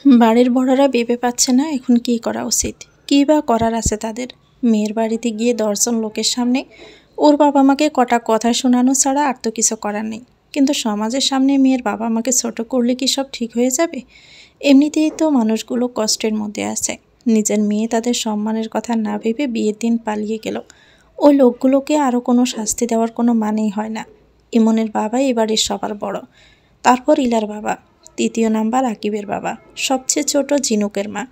বাড়ির বড়রা ভেবে পাচ্ছে না এখন কী করা উচিত, কী বা করার আছে তাদের। মেয়ের বাড়িতে গিয়ে 10 জন লোকের সামনে ওর বাবা মাকে কটা কথা শোনানো ছাড়া আর তো কিছু করার নেই। কিন্তু সমাজের সামনে মেয়ের বাবা মাকে ছোট করলে কি সব ঠিক হয়ে যাবে? এমনিতেই তো মানুষগুলো কষ্টের মধ্যে আছে। নিজের মেয়ে তাদের সম্মানের কথা না ভেবে বিয়ের দিন পালিয়ে গেল। ওই লোকগুলোকে আরও কোনো শাস্তি দেওয়ার কোনো মানেই হয় না। ইমনের বাবা এবারের সবার বড়, তারপর ইলার বাবা, তৃতীয় নাম্বার আকিবের বাবা, সবচেয়ে ছোট ঝিনুকের মা,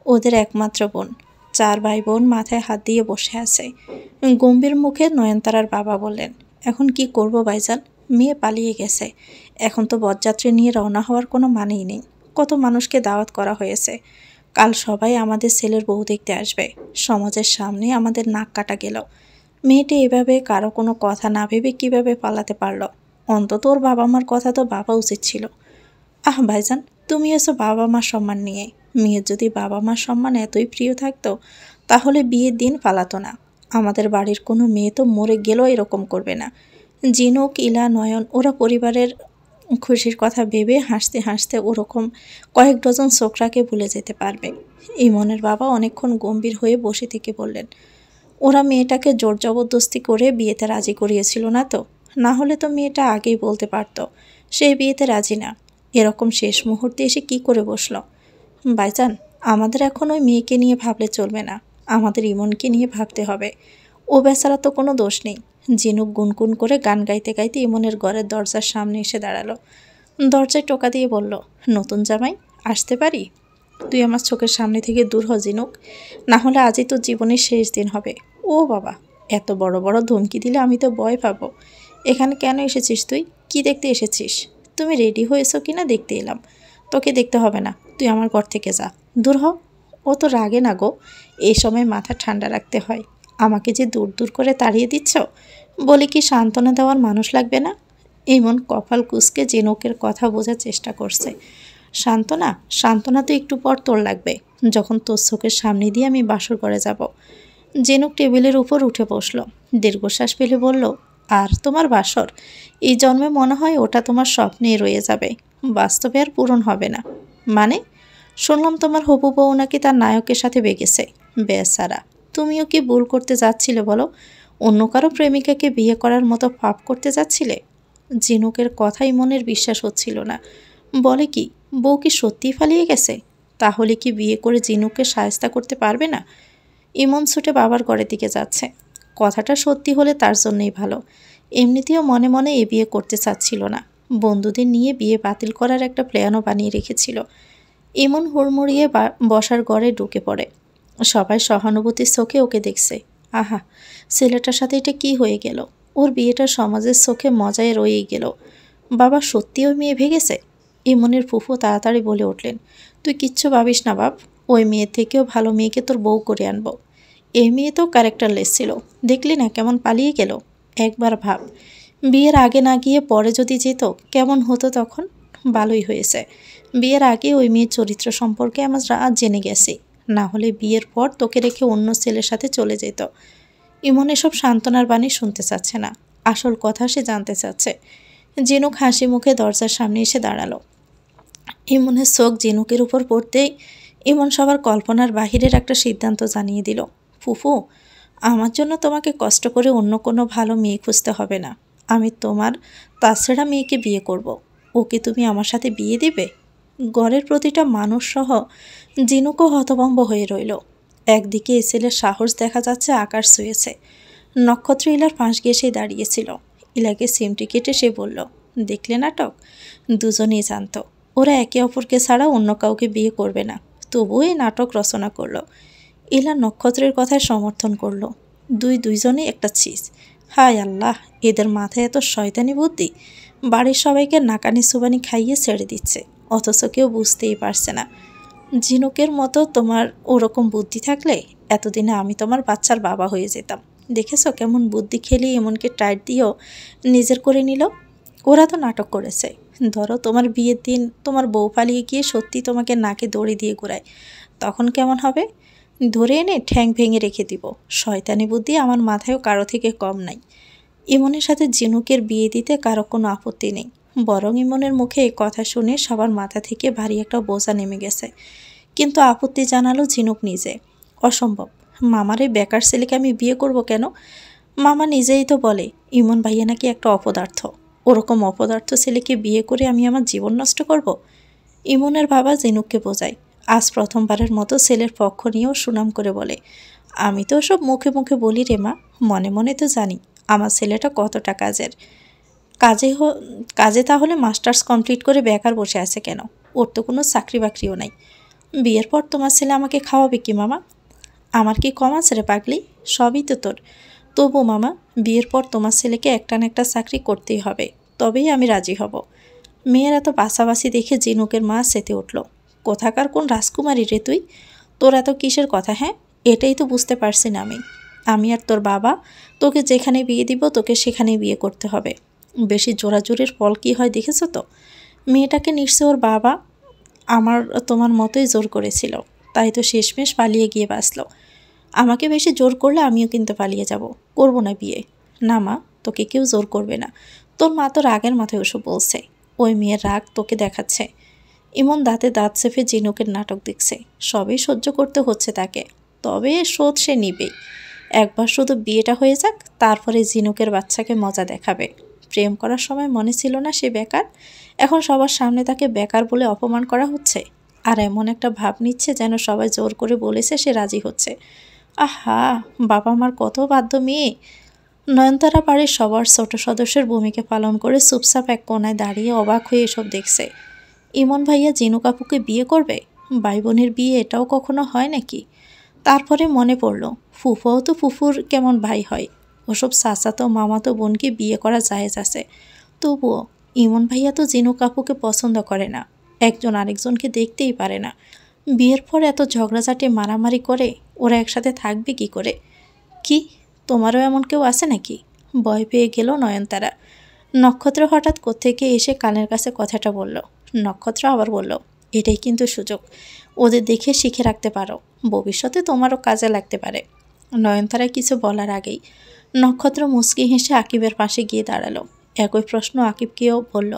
ওদের একমাত্র বোন। 4 ভাই বোন মাথায় হাত দিয়ে বসে আছে। গম্ভীর মুখে নয়নতারার বাবা বললেন, এখন কি করব ভাইজান? মেয়ে পালিয়ে গেছে, এখন তো বরযাত্রী নিয়ে রওনা হওয়ার কোনো মানেই নেই। কত মানুষকে দাওয়াত করা হয়েছে, কাল সবাই আমাদের ছেলের বউ দেখতে আসবে। সমাজের সামনে আমাদের নাক কাটা গেল। মেয়েটি এভাবে কারো কোনো কথা না ভেবে কিভাবে পালাতে পারল? অন্তত ওর বাবা মার কথা তো ভাবা উচিত ছিল। ভাইজান, তুমি এসো বাবা মার সম্মান নিয়ে। মেয়ের যদি বাবা মার সম্মান এতই প্রিয় থাকতো তাহলে বিয়ের দিন পালাতো না। আমাদের বাড়ির কোনো মেয়ে তো মরে গেলেও এরকম করবে না। জিনুক, ইলা, নয়ন ওরা পরিবারের খুশির কথা ভেবে হাসতে হাসতে ওরকম কয়েক ডজন ছোকরাকে ভুলে যেতে পারবে। ইমনের বাবা অনেকক্ষণ গম্ভীর হয়ে বসে থেকে বললেন, ওরা মেয়েটাকে জোর জবরদস্তি করে বিয়েতে রাজি করিয়েছিল না তো? না হলে তো মেয়েটা আগেই বলতে পারতো সে বিয়েতে রাজি না। এরকম শেষ মুহূর্তে এসে কি করে বসলো? ভাইজান, আমাদের এখন ওই মেয়েকে নিয়ে ভাবলে চলবে না, আমাদের ইমনকে নিয়ে ভাবতে হবে। ও বেচারা তো কোনো দোষ নেই। ঝিনুক গুনগুন করে গান গাইতে গাইতে ইমনের ঘরের দরজার সামনে এসে দাঁড়ালো। দরজায় টোকা দিয়ে বলল, নতুন জামাই, আসতে পারি? তুই আমার চোখের সামনে থেকে দূর হ ঝিনুক, না হলে আজই তোর জীবনের শেষ দিন হবে। ও বাবা, এত বড় বড় ধমকি দিলে আমি তো ভয় পাবো। এখানে কেন এসেছিস তুই? কি দেখতে এসেছিস? তুমি রেডি হয়েছো কিনা দেখতে এলাম। তোকে দেখতে হবে না, তুই আমার ঘর থেকে যা, দূর হ। ও তো রাগে না গো, এই সময় মাথা ঠান্ডা রাখতে হয়। আমাকে যে দূর দূর করে তাড়িয়ে দিচ্ছ, বলে কি সান্ত্বনা দেওয়ার মানুষ লাগবে না? এমন কপাল কুঁচকে ঝিনুকের কথা বোঝার চেষ্টা করছে। সান্ত্বনা? সান্ত্বনা তো একটু পর তোর লাগবে, যখন তোর চোখের সামনে দিয়ে আমি বাসর করে যাব। ঝিনুক টেবিলের উপর উঠে বসলো, দীর্ঘশ্বাস ফেলে বলল, আর তোমার বাসর? এই জন্মে মনে হয় ওটা তোমার স্বপ্নেই রয়ে যাবে, বাস্তবে আর পূরণ হবে না। মানে? শুনলাম তোমার হবু বউ নাকি তার নায়কের সাথে বেগেছে। বেচারা, তুমিও কি ভুল করতে যাচ্ছিলে বলো? অন্য কারো প্রেমিকাকে বিয়ে করার মতো পাপ করতে যাচ্ছিলে? ঝিনুকের কথাই মনের বিশ্বাস হচ্ছিল না। বলে কি, বউ কি সত্যিই পালিয়ে গেছে? তাহলে কি বিয়ে করে ঝিনুককে শায়েস্তা করতে পারবে না? ইমন ছুটে বাবার ঘরের দিকে যাচ্ছে। কথাটা সত্যি হলে তার জন্যই ভালো। এমনিতেও মনে মনে এ বিয়ে করতে চাচ্ছিল না। বন্ধুদের নিয়ে বিয়ে বাতিল করার একটা প্ল্যানও বানিয়ে রেখেছিল। ইমন হুড়মুড়িয়ে বসার ঘরে ঢুকে পড়ে। সবাই সহানুভূতির চোখে ওকে দেখছে। আহা, ছেলেটার সাথে এটা কি হয়ে গেল? ওর বিয়েটা সমাজের চোখে মজায় রয়েই গেল। বাবা সত্যি ওই মেয়ে ভেগেছে? ইমনের ফুফু তাড়াতাড়ি বলে উঠলেন, তুই কিচ্ছু ভাবিস না বাপ, ওই মেয়ের থেকেও ভালো মেয়েকে তোর বউ করে আনবো। এই মেয়ে তো ক্যারেক্টারলেস ছিল, দেখলি না কেমন পালিয়ে গেল? একবার ভাব, বিয়ের আগে না গিয়ে পরে যদি যেত কেমন হতো তখন? ভালোই হয়েছে, বিয়ের আগে ওই মেয়ের চরিত্র সম্পর্কে আমরা জেনে গেছি, না হলে বিয়ের পর তোকে রেখে অন্য ছেলের সাথে চলে যেত। ইমন এসব সান্ত্বনার বাণী শুনতে চাচ্ছে না, আসল কথা সে জানতে চাচ্ছে। ঝিনুক হাসি মুখে দরজার সামনে এসে দাঁড়ালো। ইমনের চোখ ঝিনুকের উপর পড়তেই ইমন সবার কল্পনার বাহিরের একটা সিদ্ধান্ত জানিয়ে দিল, ফুফু, আমার জন্য তোমাকে কষ্ট করে অন্য কোনো ভালো মেয়ে খুঁজতে হবে না। আমি তোমার তাছাড়া মেয়েকে বিয়ে করব। ওকে তুমি আমার সাথে বিয়ে দিবে? ঘরের প্রতিটা মানুষ সহ ঝিনুকও হতভম্ব হয়ে রইল। একদিকে এই ছেলের সাহস দেখা যাচ্ছে আকাশ ছুঁয়েছে। নক্ষত্র ইলার পাশ ঘেঁষে দাঁড়িয়েছিল। ইলাকে সিমটি কেটে সে বলল, দেখলে নাটক? দুজনেই জানত ওরা একে অপরকে ছাড়া অন্য কাউকে বিয়ে করবে না, তবুও এই নাটক রচনা করলো। ইলা নক্ষত্রের কথায় সমর্থন করলো। দুইজনেই একটা চিজ। হায় আল্লাহ, এদের মাথায় এত শয়তানি বুদ্ধি! বাড়ির সবাইকে নাকানি সুবানি খাইয়ে ছেড়ে দিচ্ছে, অথচ কেউ বুঝতেই পারছে না। ঝিনুকের মতো তোমার ওরকম বুদ্ধি থাকলে এতদিনে আমি তোমার বাচ্চার বাবা হয়ে যেতাম। দেখেছো কেমন বুদ্ধি খেলিয়ে এমনকি টাইট দিয়েও নিজের করে নিল। ওরা তো নাটক করেছে। ধরো তোমার বিয়ের দিন তোমার বউ পালিয়ে গিয়ে সত্যি তোমাকে নাকে দড়ি দিয়ে ঘোরায়, তখন কেমন হবে? ধরে এনে ঠ্যাং ভেঙে রেখে দিব। শয়তানি বুদ্ধি আমার মাথায়ও কারো থেকে কম নাই। ইমনের সাথে ঝিনুকের বিয়ে দিতে কারো কোনো আপত্তি নেই, বরং ইমনের মুখে এই কথা শুনে সবার মাথা থেকে ভারী একটা বোঝা নেমে গেছে। কিন্তু আপত্তি জানালো ঝিনুক নিজে। অসম্ভব, মামার এই বেকার ছেলেকে আমি বিয়ে করব কেন? মামা নিজেই তো বলে ইমন ভাইয়া নাকি একটা অপদার্থ। ওরকম অপদার্থ ছেলেকে বিয়ে করে আমি আমার জীবন নষ্ট করব? ইমনের বাবা ঝিনুককে বোঝায়। আজ প্রথমবারের মতো ছেলের পক্ষ নিয়েও সুনাম করে বলে, আমি তো সব মুখে মুখে বলি রে মা, মনে মনে তো জানি আমার ছেলেটা কতটা কাজের। কাজে কাজে তাহলে মাস্টার্স কমপ্লিট করে বেকার বসে আছে কেন? ওর তো কোনো চাকরি বাকরিও নাই। বিয়ের পর তোমার ছেলে আমাকে খাওয়াবে কি মামা? আমার কি কম আছে রে পাগলি? সবই তো তোর। তবু মামা, বিয়ের পর তোমার ছেলেকে একটা না একটা চাকরি করতেই হবে, তবেই আমি রাজি হব। মেয়ের এত বাছাবাছি দেখে ঝিনুকের মা সেতে উঠল। কোথাকার কোন রাজকুমারী রে তুই? তোর এত কিসের কথা? হ্যাঁ, এটাই তো বুঝতে পারছি না আমি আর তোর বাবা তোকে যেখানে বিয়ে দিব তোকে সেখানেই বিয়ে করতে হবে। বেশি জোরাজুরির ফল কী হয় দেখেছো তো? মেয়েটাকে নিশ্চয় ওর বাবা আমার তোমার মতোই জোর করেছিল, তাই তো শেষমেশ পালিয়ে গিয়ে বাঁচল। আমাকে বেশি জোর করলে আমিও কিন্তু পালিয়ে যাব, করব না বিয়ে। না মা, তোকে কেউ জোর করবে না। তোর মা তো রাগের মাথায় ওসব বলছে। ওই মেয়ের রাগ তোকে দেখাচ্ছে। ইমন দাঁতে দাঁত চেপে ঝিনুকের নাটক দেখছে। সবই সহ্য করতে হচ্ছে তাকে, তবে শোধ সে নিবেই। একবার শুধু বিয়েটা হয়ে যাক, তারপরে ঝিনুকের বাচ্চাকে মজা দেখাবে। প্রেম করার সময় মনে ছিল না সে বেকার? এখন সবার সামনে তাকে বেকার বলে অপমান করা হচ্ছে, আর এমন একটা ভাব নিচ্ছে যেন সবাই জোর করে বলেছে সে রাজি হচ্ছে। আহা, বাবা মার কত বাধ্য মেয়ে। নয়নতারা বাড়ির সবার ছোট সদস্যের ভূমিকা পালন করে চুপচাপ এক কোনায় দাঁড়িয়ে অবাক হয়ে এসব দেখছে। ইমন ভাইয়া জিনু কাপুকে বিয়ে করবে? ভাই বোনের বিয়ে এটাও কখনো হয় নাকি? তারপরে মনে পড়ল, ফুফাও তো ফুফুর কেমন ভাই হয়। ওসব চাচাতো মামাতো বোনকে বিয়ে করা জায়েজ আছে। তবুও ইমন ভাইয়া তো জিনু কাপুকে পছন্দ করে না, একজন আরেকজনকে দেখতেই পারে না। বিয়ের পর এত ঝগড়াঝাটি মারামারি করে ওরা একসাথে থাকবে কি করে? কি, তোমারও এমন কেউ আছে নাকি? ভয় পেয়ে গেল নয়নতারা। নক্ষত্র হঠাৎ কোত্থেকে এসে কানের কাছে কথাটা বলল। নক্ষত্র আবার বলল, এটাই কিন্তু সুযোগ, ওদের দেখে শিখে রাখতে পারো, ভবিষ্যতে তোমারও কাজে লাগতে পারে। নয়নতারা কিছু বলার আগেই নক্ষত্র মুচকি হেসে আকিবের পাশে গিয়ে দাঁড়ালো। একই প্রশ্ন আকিবকেও বলল,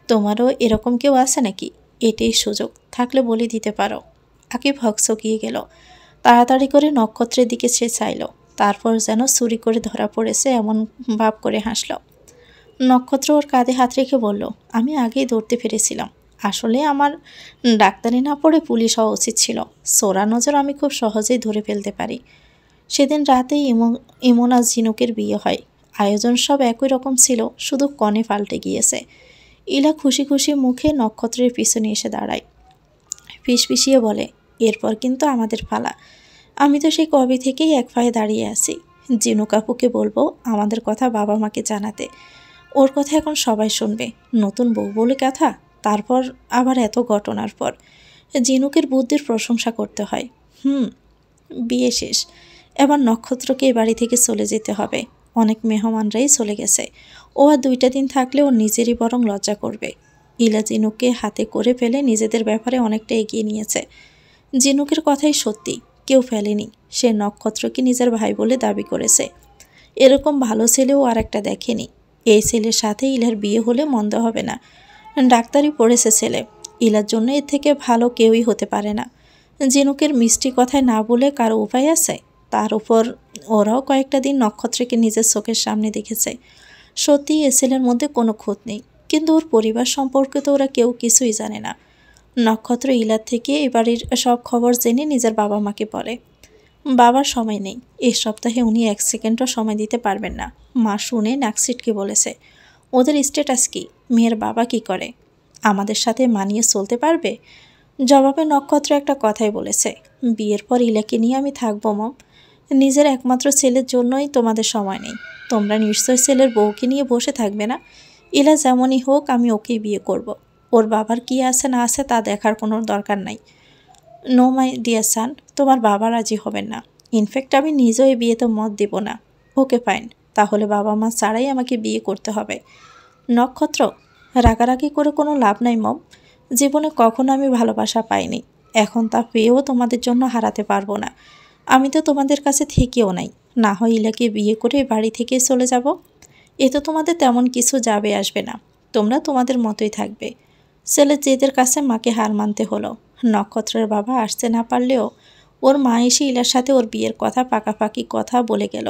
তোমারও এরকম কেউ আছে নাকি? এটাই সুযোগ, থাকলে বলে দিতে পারো। আকিব হকচকিয়ে গেল। তাড়াতাড়ি করে নক্ষত্রের দিকে সে চাইল, তারপর যেন চুরি করে ধরা পড়েছে এমন ভাব করে হাসল। নক্ষত্র ওর কাঁধে হাত রেখে বলল, আমি আগেই ধরতে পেরেছিলাম। আসলে আমার ডাক্তারি না পড়ে পুলিশ হওয়া উচিত ছিল। সোরা নজর আমি খুব সহজেই ধরে ফেলতে পারি। সেদিন রাতেই ইমন আর ঝিনুকের বিয়ে হয়। আয়োজন সব একই রকম ছিল, শুধু কনে পাল্টে গিয়েছে। ইলা খুশি খুশি মুখে নক্ষত্রের পিছনে এসে দাঁড়ায়। ফিসফিসিয়ে বলে, এরপর কিন্তু আমাদের পালা। আমি তো সেই কবে থেকেই এক পায়ে দাঁড়িয়ে আছি। জিনু কাপুকে বলবো আমাদের কথা বাবা মাকে জানাতে। ওর কথা এখন সবাই শুনবে, নতুন বউ বলে কথা। তারপর আবার এত ঘটনার পর জিনুকের বুদ্ধির প্রশংসা করতে হয়। বিয়ে শেষ, এবার নক্ষত্রকে এ বাড়ি থেকে চলে যেতে হবে। অনেক মেহমানরাই চলে গেছে। ও আর 2টা দিন থাকলে ও নিজেরই বরং লজ্জা করবে। ইলা জিনুককে হাতে করে ফেলে নিজেদের ব্যাপারে অনেকটা এগিয়ে নিয়েছে। জিনুকের কথাই সত্যি, কেউ ফেলেনি। সে নক্ষত্রকে নিজের ভাই বলে দাবি করেছে। এরকম ভালো ছেলেও আর একটা দেখেনি। এই ছেলের সাথে ইলার বিয়ে হলে মন্দ হবে না। ডাক্তারি পড়েছে ছেলে, ইলার জন্য এর থেকে ভালো কেউই হতে পারে না। জিনুকের মিষ্টি কথায় না বলে কারো উপায় আছে? তার উপর ওরাও কয়েকটা দিন নক্ষত্রকে নিজের চোখের সামনে দেখেছে। সত্যি এ ছেলের মধ্যে কোনো খুঁত নেই, কিন্তু ওর পরিবার সম্পর্কে তো ওরা কেউ কিছুই জানে না। নক্ষত্র ইলার থেকে এ বাড়ির সব খবর জেনে নিজের বাবা মাকে বলে। বাবার সময় নেই, এই সপ্তাহে উনি 1 সেকেন্ডও সময় দিতে পারবেন না। মা শুনে নাক ছিটকে বলেছে, ওদের স্ট্যাটাস কি? মেয়ের বাবা কি করে? আমাদের সাথে মানিয়ে চলতে পারবে? জবাবে নক্ষত্র একটা কথাই বলেছে, বিয়ের পর ইলাকে নিয়ে আমি থাকবো মম। নিজের একমাত্র ছেলের জন্যই তোমাদের সময় নেই। তোমরা নিশ্চয় ছেলের বউকে নিয়ে বসে থাকবে না। ইলা যেমনই হোক আমি ওকেই বিয়ে করব। ওর বাবার কি আছে না আছে তা দেখার কোনো দরকার নাই। নো মাই ডিয়ার সান, তোমার বাবা রাজি হবেন না। ইনফ্যাক্ট আমি নিজেও এই বিয়েতে মত দেব না। ওকে ফাইন, তাহলে বাবা মা ছাড়াই আমাকে বিয়ে করতে হবে। নক্ষত্র, রাগারাগি করে কোনো লাভ নাই মম। জীবনে কখনো আমি ভালোবাসা পাইনি, এখন তা পেয়েও তোমাদের জন্য হারাতে পারবো না। আমি তো তোমাদের কাছে থেকেও নাই, না হয় ইলাকে বিয়ে করে বাড়ি থেকে চলে যাব। এ তো তোমাদের তেমন কিছু যাবে আসবে না। তোমরা তোমাদের মতোই থাকবে। ছেলের জেদের কাছে মাকে হার মানতে হলো। নক্ষত্রের বাবা আসতে না পারলেও ওর মা এসে ইলার সাথে ওর বিয়ের কথা পাকাপাকি কথা বলে গেল।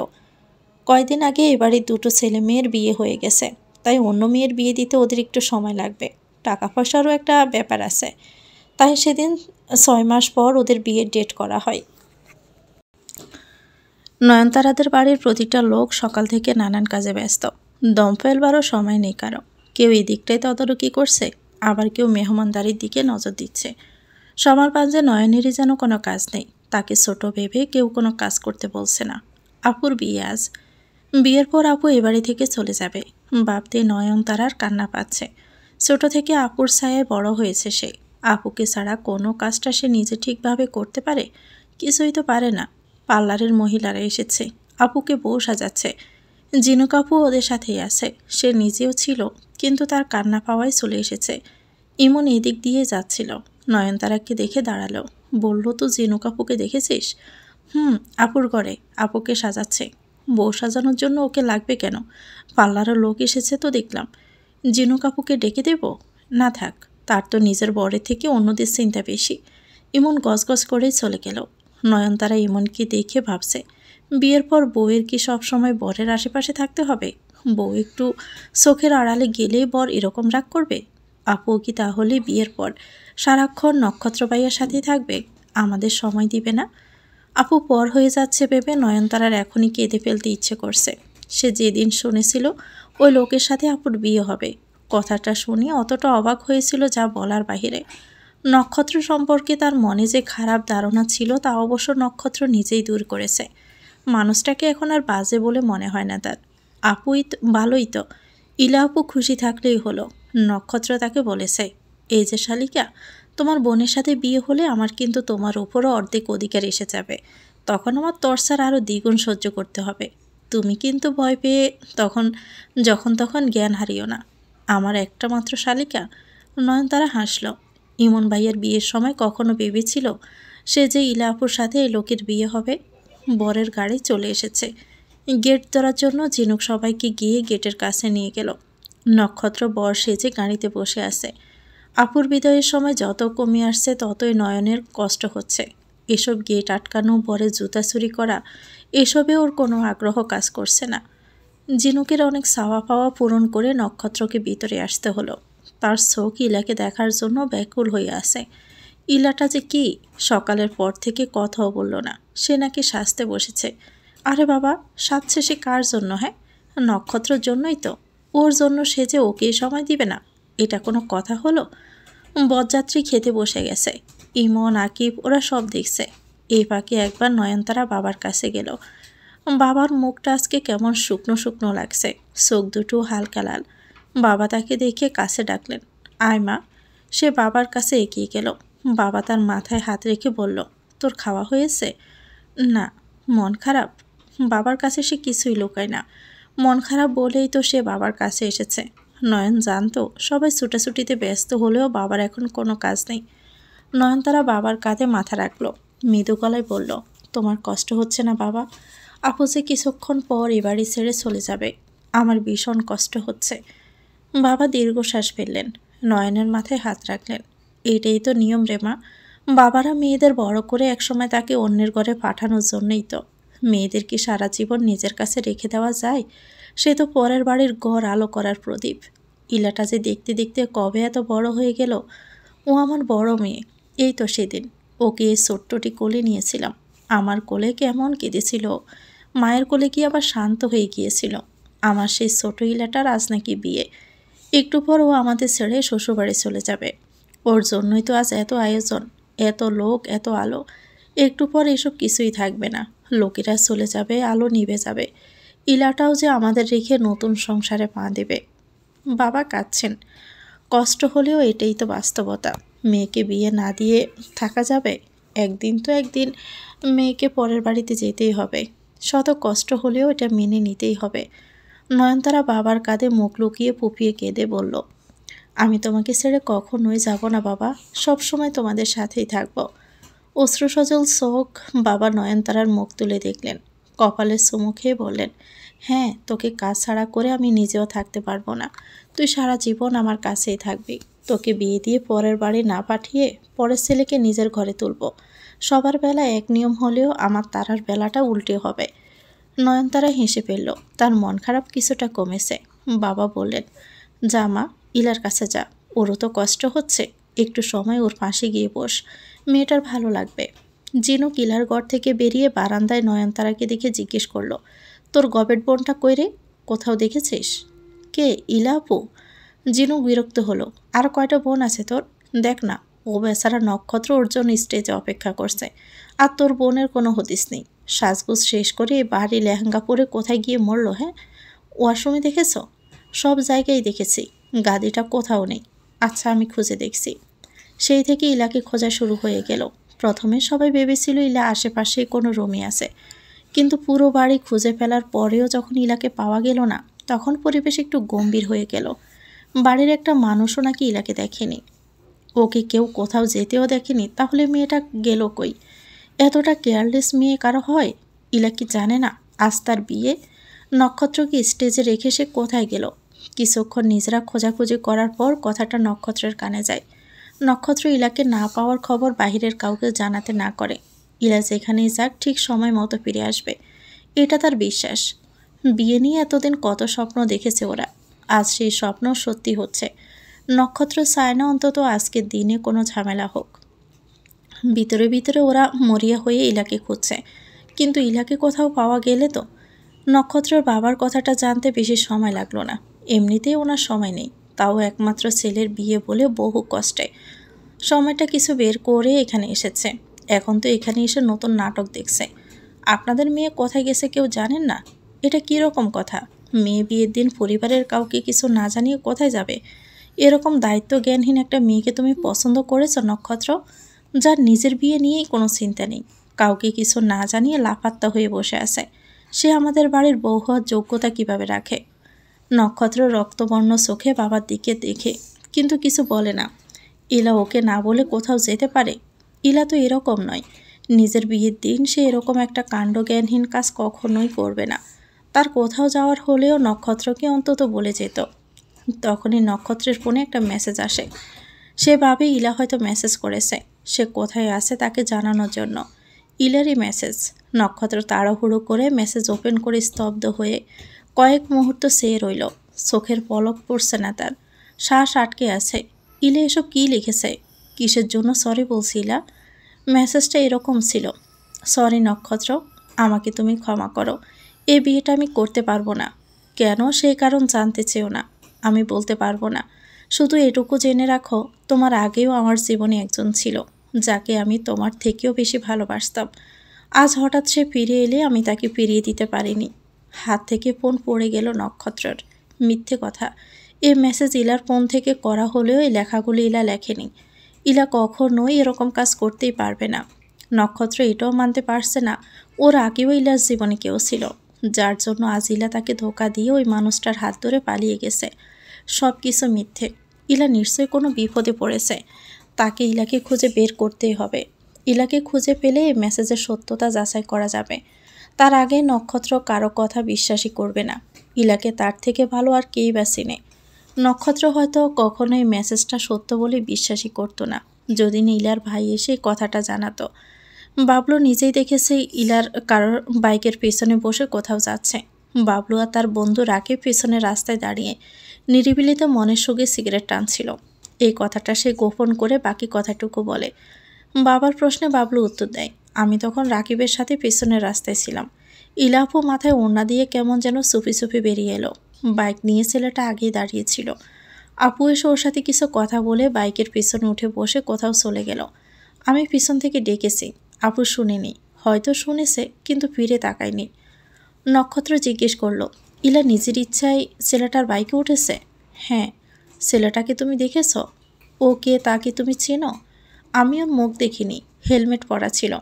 কয়দিন আগে এবারে দুটো ছেলে মেয়ের বিয়ে হয়ে গেছে, তাই অন্য মেয়ের বিয়ে দিতে ওদের একটু সময় লাগবে। টাকা পয়সারও একটা ব্যাপার আছে, তাই সেদিন 6 মাস পর ওদের বিয়ের ডেট করা হয়। নয়নতারাদের বাড়ির প্রতিটা লোক সকাল থেকে নানান কাজে ব্যস্ত। দম ফেলবারও সময় নেই কারো। কেউ এই দিকটাই তদারকি করছে, আবার কেউ মেহমানদারির দিকে নজর দিচ্ছে। সবার পাঞ্জে নয়নেরই যেন কোনো কাজ নেই। তাকে ছোট ভেবে কেউ কোনো কাজ করতে বলছে না। আপুর বিয়ে আজ। বিয়ের পর আপু এ বাড়ি থেকে চলে যাবে ভাবতে নয়নতারার কান্না পাচ্ছে। ছোট থেকে আপুর ছায়ায় বড় হয়েছে সে। আপুকে ছাড়া কোনো কাজটা সে নিজে ঠিকভাবে করতে পারে? কিছুই তো পারে না। পার্লারের মহিলারা এসেছে, আপুকে বউ সাজাচ্ছে। জিনুক আপু ওদের সাথেই আছে। সে নিজেও ছিল, কিন্তু তার কান্না পাওয়ায় চলে এসেছে। ইমন এদিক দিয়ে যাচ্ছিল, নয়নতারাকে দেখে দাঁড়ালো। বলল, তো জিনুক আপুকে দেখেছিস? আপুর ঘরে, আপুকে সাজাচ্ছে। বউ সাজানোর জন্য ওকে লাগবে কেন? পার্লারের লোক এসেছে তো দেখলাম। জিনুক আপুকে ডেকে দেব? না থাক, তার তো নিজের বরের থেকে অন্যদের চিন্তা বেশি। ইমন গজগজ করেই চলে গেল। নয়নতারা ইমনকে দেখে ভাবছে, বিয়ের পর বউয়ের কি সব সময় বরের আশেপাশে থাকতে হবে? বউ একটু চোখের আড়ালে গেলেই বর এরকম রাগ করবে? আপু কি তাহলে বিয়ের পর সারাক্ষণ নক্ষত্র ভাইয়ের সাথেই থাকবে? আমাদের সময় দিবে না? আপু পর হয়ে যাচ্ছে ভেবে নয়নতারার এখনই কেঁদে ফেলতে ইচ্ছে করছে। সে যেদিন শুনেছিল ওই লোকের সাথে আপুর বিয়ে হবে, কথাটা শুনে অতটা অবাক হয়েছিল যা বলার বাহিরে। নক্ষত্র সম্পর্কে তার মনে যে খারাপ ধারণা ছিল তা অবশ্য নক্ষত্র নিজেই দূর করেছে। মানুষটাকে এখন আর বাজে বলে মনে হয় না তার। আপুই ভালোই তো। ইলা আপু খুশি থাকলেই হলো। নক্ষত্র তাকে বলেছে, এই যে শালিকা, তোমার বোনের সাথে বিয়ে হলে আমার কিন্তু তোমার উপরও অর্ধেক অধিকার এসে যাবে। তখন আমার টর্চার আরও দ্বিগুণ সহ্য করতে হবে। তুমি কিন্তু ভয় পেয়ে যখন তখন জ্ঞান হারিও না। আমার একটা মাত্র শালিকা। নয়নতারা হাসল। ইমন ভাইয়ের বিয়ের সময় কখনো ভেবেছিল সে যে ইলা আপুর সাথে এই লোকের বিয়ে হবে? বরের গাড়ি চলে এসেছে। গেট ধরার জন্য ঝিনুক সবাইকে গিয়ে গেটের কাছে নিয়ে গেল। নক্ষত্র বর সেজে গাড়িতে বসে আছে। আপুর বিদায়ের সময় যত কমে আসছে ততই নয়নের কষ্ট হচ্ছে। এসব গেট আটকানো, বরের জুতা চুরি করা, এসবে ওর কোনো আগ্রহ কাজ করছে না। ঝিনুকের অনেক চাওয়া পাওয়া পূরণ করে নক্ষত্রকে ভিতরে আসতে হলো। তার চোখ ইলাকে দেখার জন্য ব্যাকুল হয়ে আছে। ইলাটা যে কি, সকালের পর থেকে কথাও বলল না। সে নাকি সাজতে বসেছে। আরে বাবা, সাজছে সে কার জন্য? হ্যাঁ, নক্ষত্রের জন্যই তো। ওর জন্য সে যে ওকেই সময় দিবে না, এটা কোনো কথা হলো? বরযাত্রী খেতে বসে গেছে। ইমন, আকিব ওরা সব দেখছে। এই ফাঁকে একবার নয়নতারা বাবার কাছে গেল। বাবার মুখটা আজকে কেমন শুকনো শুকনো লাগছে, চোখ দুটো হালকা লাল। বাবা তাকে দেখে কাছে ডাকলেন, আয় মা। সে বাবার কাছে এগিয়ে গেল। বাবা তার মাথায় হাত রেখে বলল, তোর খাওয়া হয়েছে? না। মন খারাপ? বাবার কাছে সে কিছুই লুকায় না। মন খারাপ বলেই তো সে বাবার কাছে এসেছে। নয়ন জানতো সবাই ছুটাছুটিতে ব্যস্ত হলেও বাবার এখন কোনো কাজ নেই। নয়নতারা বাবার কাঁধে মাথা রাখলো, মৃদু গলায় বলল, তোমার কষ্ট হচ্ছে না বাবা? আপু যে কিছুক্ষণ পর এ বাড়ি ছেড়ে চলে যাবে, আমার ভীষণ কষ্ট হচ্ছে। বাবা দীর্ঘশ্বাস ফেললেন, নয়নের মাথায় হাত রাখলেন। এটাই তো নিয়ম রে মা। বাবারা মেয়েদের বড় করে একসময় তাকে অন্যের ঘরে পাঠানোর জন্যই তো। মেয়েদের কি সারা জীবন নিজের কাছে রেখে দেওয়া যায়? সে তো পরের বাড়ির ঘর আলো করার প্রদীপ। ইলাটা যে দেখতে দেখতে কবে এত বড় হয়ে গেল। ও আমার বড় মেয়ে। এই তো সেদিন ওকে এই ছোট্টটি কোলে নিয়েছিলাম। আমার কোলে কেমন কেঁদেছিল। মায়ের কোলে কি আবার শান্ত হয়ে গিয়েছিল। আমার সেই ছোট ইলাটার আজ নাকি বিয়ে। একটু পর ও আমাদের ছেড়ে শ্বশুরবাড়ি চলে যাবে। ওর জন্যই তো আজ এত আয়োজন, এত লোক, এত আলো। একটু পর এসব কিছুই থাকবে না। লোকেরা চলে যাবে, আলো নিভে যাবে। ইলাটাও যে আমাদের রেখে নতুন সংসারে পা দেবে। বাবা কাঁদছেন। কষ্ট হলেও এটাই তো বাস্তবতা। মেয়েকে বিয়ে না দিয়ে থাকা যাবে? একদিন তো একদিন মেয়েকে পরের বাড়িতে যেতেই হবে। শত কষ্ট হলেও এটা মেনে নিতেই হবে। নয়নতারা বাবার কাঁধে মুখ লুকিয়ে পুপিয়ে কেঁদে বলল, আমি তোমাকে ছেড়ে কখনোই যাব না বাবা, সব সময় তোমাদের সাথেই থাকব। অশ্রুসজল চোখ বাবা নয়নতারার মুখ তুলে দেখলেন। কপালে চুমু খেয়ে বললেন, হ্যাঁ, তোকে কাজ ছাড়া করে আমি নিজেও থাকতে পারবো না। তুই সারা জীবন আমার কাছেই থাকবি। তোকে বিয়ে দিয়ে পরের বাড়ি না পাঠিয়ে পরের ছেলেকে নিজের ঘরে তুলব। সবার বেলা এক নিয়ম হলেও আমার তারার বেলাটা উল্টে হবে। নয়নতারা হেসে ফেলল। তার মন খারাপ কিছুটা কমেছে। বাবা বললেন, যা মা, ইলার কাছে যা। ওরও তো কষ্ট হচ্ছে, একটু সময় ওর পাশে গিয়ে বস, মেয়েটার ভালো লাগবে। জিনুক ইলার ঘর থেকে বেরিয়ে বারান্দায় নয়নতারাকে দেখে জিজ্ঞেস করলো, তোর গবেট বোনটা কই রে? কোথাও দেখেছিস? কে, ইলা আপু? জিনুক বিরক্ত হলো, আর কয়টা বোন আছে তোর? দেখ না, ও বেচারা নক্ষত্র ওর জন্য স্টেজে অপেক্ষা করছে, আর তোর বোনের কোনো হদিস নেই। সাজগোজ শেষ করে বাড়ি লেহেঙ্গা পরে কোথায় গিয়ে মরলো? হ্যাঁ, ওয়াশরুমে দেখেছ? সব জায়গায় দেখেছি, গাদিটা কোথাও নেই। আচ্ছা, আমি খুঁজে দেখছি। সেই থেকে ইলাকে খোঁজা শুরু হয়ে গেল। প্রথমে সবাই ভেবেছিল ইলা আশেপাশেই কোনো রুমে আছে, কিন্তু পুরো বাড়ি খুঁজে ফেলার পরেও যখন ইলাকে পাওয়া গেল না, তখন পরিবেশ একটু গম্ভীর হয়ে গেল। বাড়ির একটা মানুষও নাকি ইলাকে দেখেনি, ওকে কেউ কোথাও যেতেও দেখেনি। তাহলে মেয়েটা গেল কই? এতটা কেয়ারলেস মেয়ে কারো হয়? ইলা কি জানে না আজ তার বিয়ে? নক্ষত্রকে স্টেজে রেখে সে কোথায় গেল? কিছুক্ষণ নিজেরা খোঁজাখুঁজি করার পর কথাটা নক্ষত্রের কানে যায়। নক্ষত্র ইলাকে না পাওয়ার খবর বাহিরের কাউকে জানাতে না করে। ইলা যেখানেই যাক ঠিক সময় মতো ফিরে আসবে, এটা তার বিশ্বাস। বিয়ে নিয়ে এতদিন কত স্বপ্ন দেখেছে ওরা, আজ সেই স্বপ্ন সত্যি হচ্ছে। নক্ষত্র চায় না অন্তত আজকের দিনে কোনো ঝামেলা হোক। ভিতরে ভিতরে ওরা মরিয়া হয়ে ইলাকে খুঁজছে, কিন্তু ইলাকে কোথাও পাওয়া গেলে তো। নক্ষত্রের বাবার কথাটা জানতে বেশি সময় লাগলো না। এমনিতেই ওনার সময় নেই, তাও একমাত্র ছেলের বিয়ে বলে বহু কষ্টে সময়টা কিছু বের করে এখানে এসেছে। এখন তো এখানে এসে নতুন নাটক দেখছে। আপনাদের মেয়ে কোথায় গেছে কেউ জানেন না? এটা কীরকম কথা? মেয়ে বিয়ের দিন পরিবারের কাউকে কিছু না জানিয়ে কোথায় যাবে? এরকম দায়িত্ব জ্ঞানহীন একটা মেয়েকে তুমি পছন্দ করেছ নক্ষত্র, যার নিজের বিয়ে নিয়েই কোনো চিন্তা নেই, কাউকে কিছু না জানিয়ে লাফাত্তা হয়ে বসে আছে। সে আমাদের বাড়ির বউ হওয়ার যোগ্যতা কিভাবে রাখে? নক্ষত্র রক্তবর্ণ চোখে বাবার দিকে দেখে, কিন্তু কিছু বলে না। ইলা ওকে না বলে কোথাও যেতে পারে? ইলা তো এরকম নয়। নিজের বিয়ের দিন সে এরকম একটা কাণ্ডজ্ঞানহীন কাজ কখনোই করবে না। তার কোথাও যাওয়ার হলেও নক্ষত্রকে অন্তত বলে যেত। তখনই নক্ষত্রের ফোনে একটা মেসেজ আসে। সে ভাবে ইলা হয়তো মেসেজ করেছে সে কোথায় আছে তাকে জানানোর জন্য। ইলারই মেসেজ। নক্ষত্র তাড়াহুড়ো করে মেসেজ ওপেন করে স্তব্ধ হয়ে কয়েক মুহূর্ত চেয়ে রইল। চোখের পলক পড়ছে না তার, শ্বাস আটকে আছে। ইলা এসব কী লিখেছে? কিসের জন্য সরি বলছি ইলা? মেসেজটা এরকম ছিল, সরি নক্ষত্র, আমাকে তুমি ক্ষমা করো, এই বিয়েটা আমি করতে পারবো না। কেন সেই কারণ জানতে চেও না, আমি বলতে পারবো না। শুধু এটুকু জেনে রাখো, তোমার আগেও আমার জীবনে একজন ছিল যাকে আমি তোমার থেকেও বেশি ভালোবাসতাম। আজ হঠাৎ সে ফিরে এলে আমি তাকে ফিরিয়ে দিতে পারিনি। হাত থেকে ফোন পড়ে গেল নক্ষত্রের। মিথ্যে কথা, এই মেসেজ ইলার ফোন থেকে করা হলেও এই লেখাগুলি ইলা লেখেনি। ইলা কখনোই এরকম কাজ করতেই পারবে না। নক্ষত্র এটাও মানতে পারছে না ওর আগেও ইলার জীবনে কেউ ছিল, যার জন্য আজ ইলা তাকে ধোকা দিয়ে ওই মানুষটার হাত ধরে পালিয়ে গেছে। সব কিছু মিথ্যে। ইলা নিশ্চয়ই কোনো বিপদে পড়েছে, তাকে ইলাকে খুঁজে বের করতেই হবে। ইলাকে খুঁজে পেলে এই মেসেজের সত্যতা যাচাই করা যাবে। তার আগে নক্ষত্র কারো কথা বিশ্বাসই করবে না। ইলাকে তার থেকে ভালো আর কেই বা চিনে। নক্ষত্র হয়তো কখনোই মেসেজটা সত্য বলে বিশ্বাসই করতো না, যদি না ইলার ভাই এসে কথাটা জানাতো। বাবলু নিজেই দেখেছে ইলার কারোর বাইকের পেছনে বসে কোথাও যাচ্ছে। বাবলু আর তার বন্ধু রাকিব পেছনে রাস্তায় দাঁড়িয়ে নিরিবিলিতে মনের সঙ্গে সিগারেট টানছিল। এই কথাটা সে গোপন করে বাকি কথাটুকু বলে। বাবার প্রশ্নে বাবলু উত্তর দেয়, আমি তখন রাকিবের সাথে পেছনের রাস্তায় ছিলাম। ইলাপু মাথায় ওড়না দিয়ে কেমন যেন চুপি চুপি বেরিয়ে এলো। বাইক নিয়ে ছেলেটা আগেই দাঁড়িয়েছিল। আপু এসে ওর সাথে কিছু কথা বলে বাইকের পিছনে উঠে বসে কোথাও চলে গেল। আমি পিছন থেকে ডেকেছি, আপু শুনিনি, হয়তো শুনেছে কিন্তু ফিরে তাকায়নি। নক্ষত্র জিজ্ঞেস করলো, ইলা নিজের ইচ্ছায় ছেলেটার বাইকে উঠেছে? হ্যাঁ। ছেলেটাকে তুমি দেখেছ? ও কে তা কি তুমি চেনো? আমি ওর মুখ দেখিনি, হেলমেট পরা ছিল।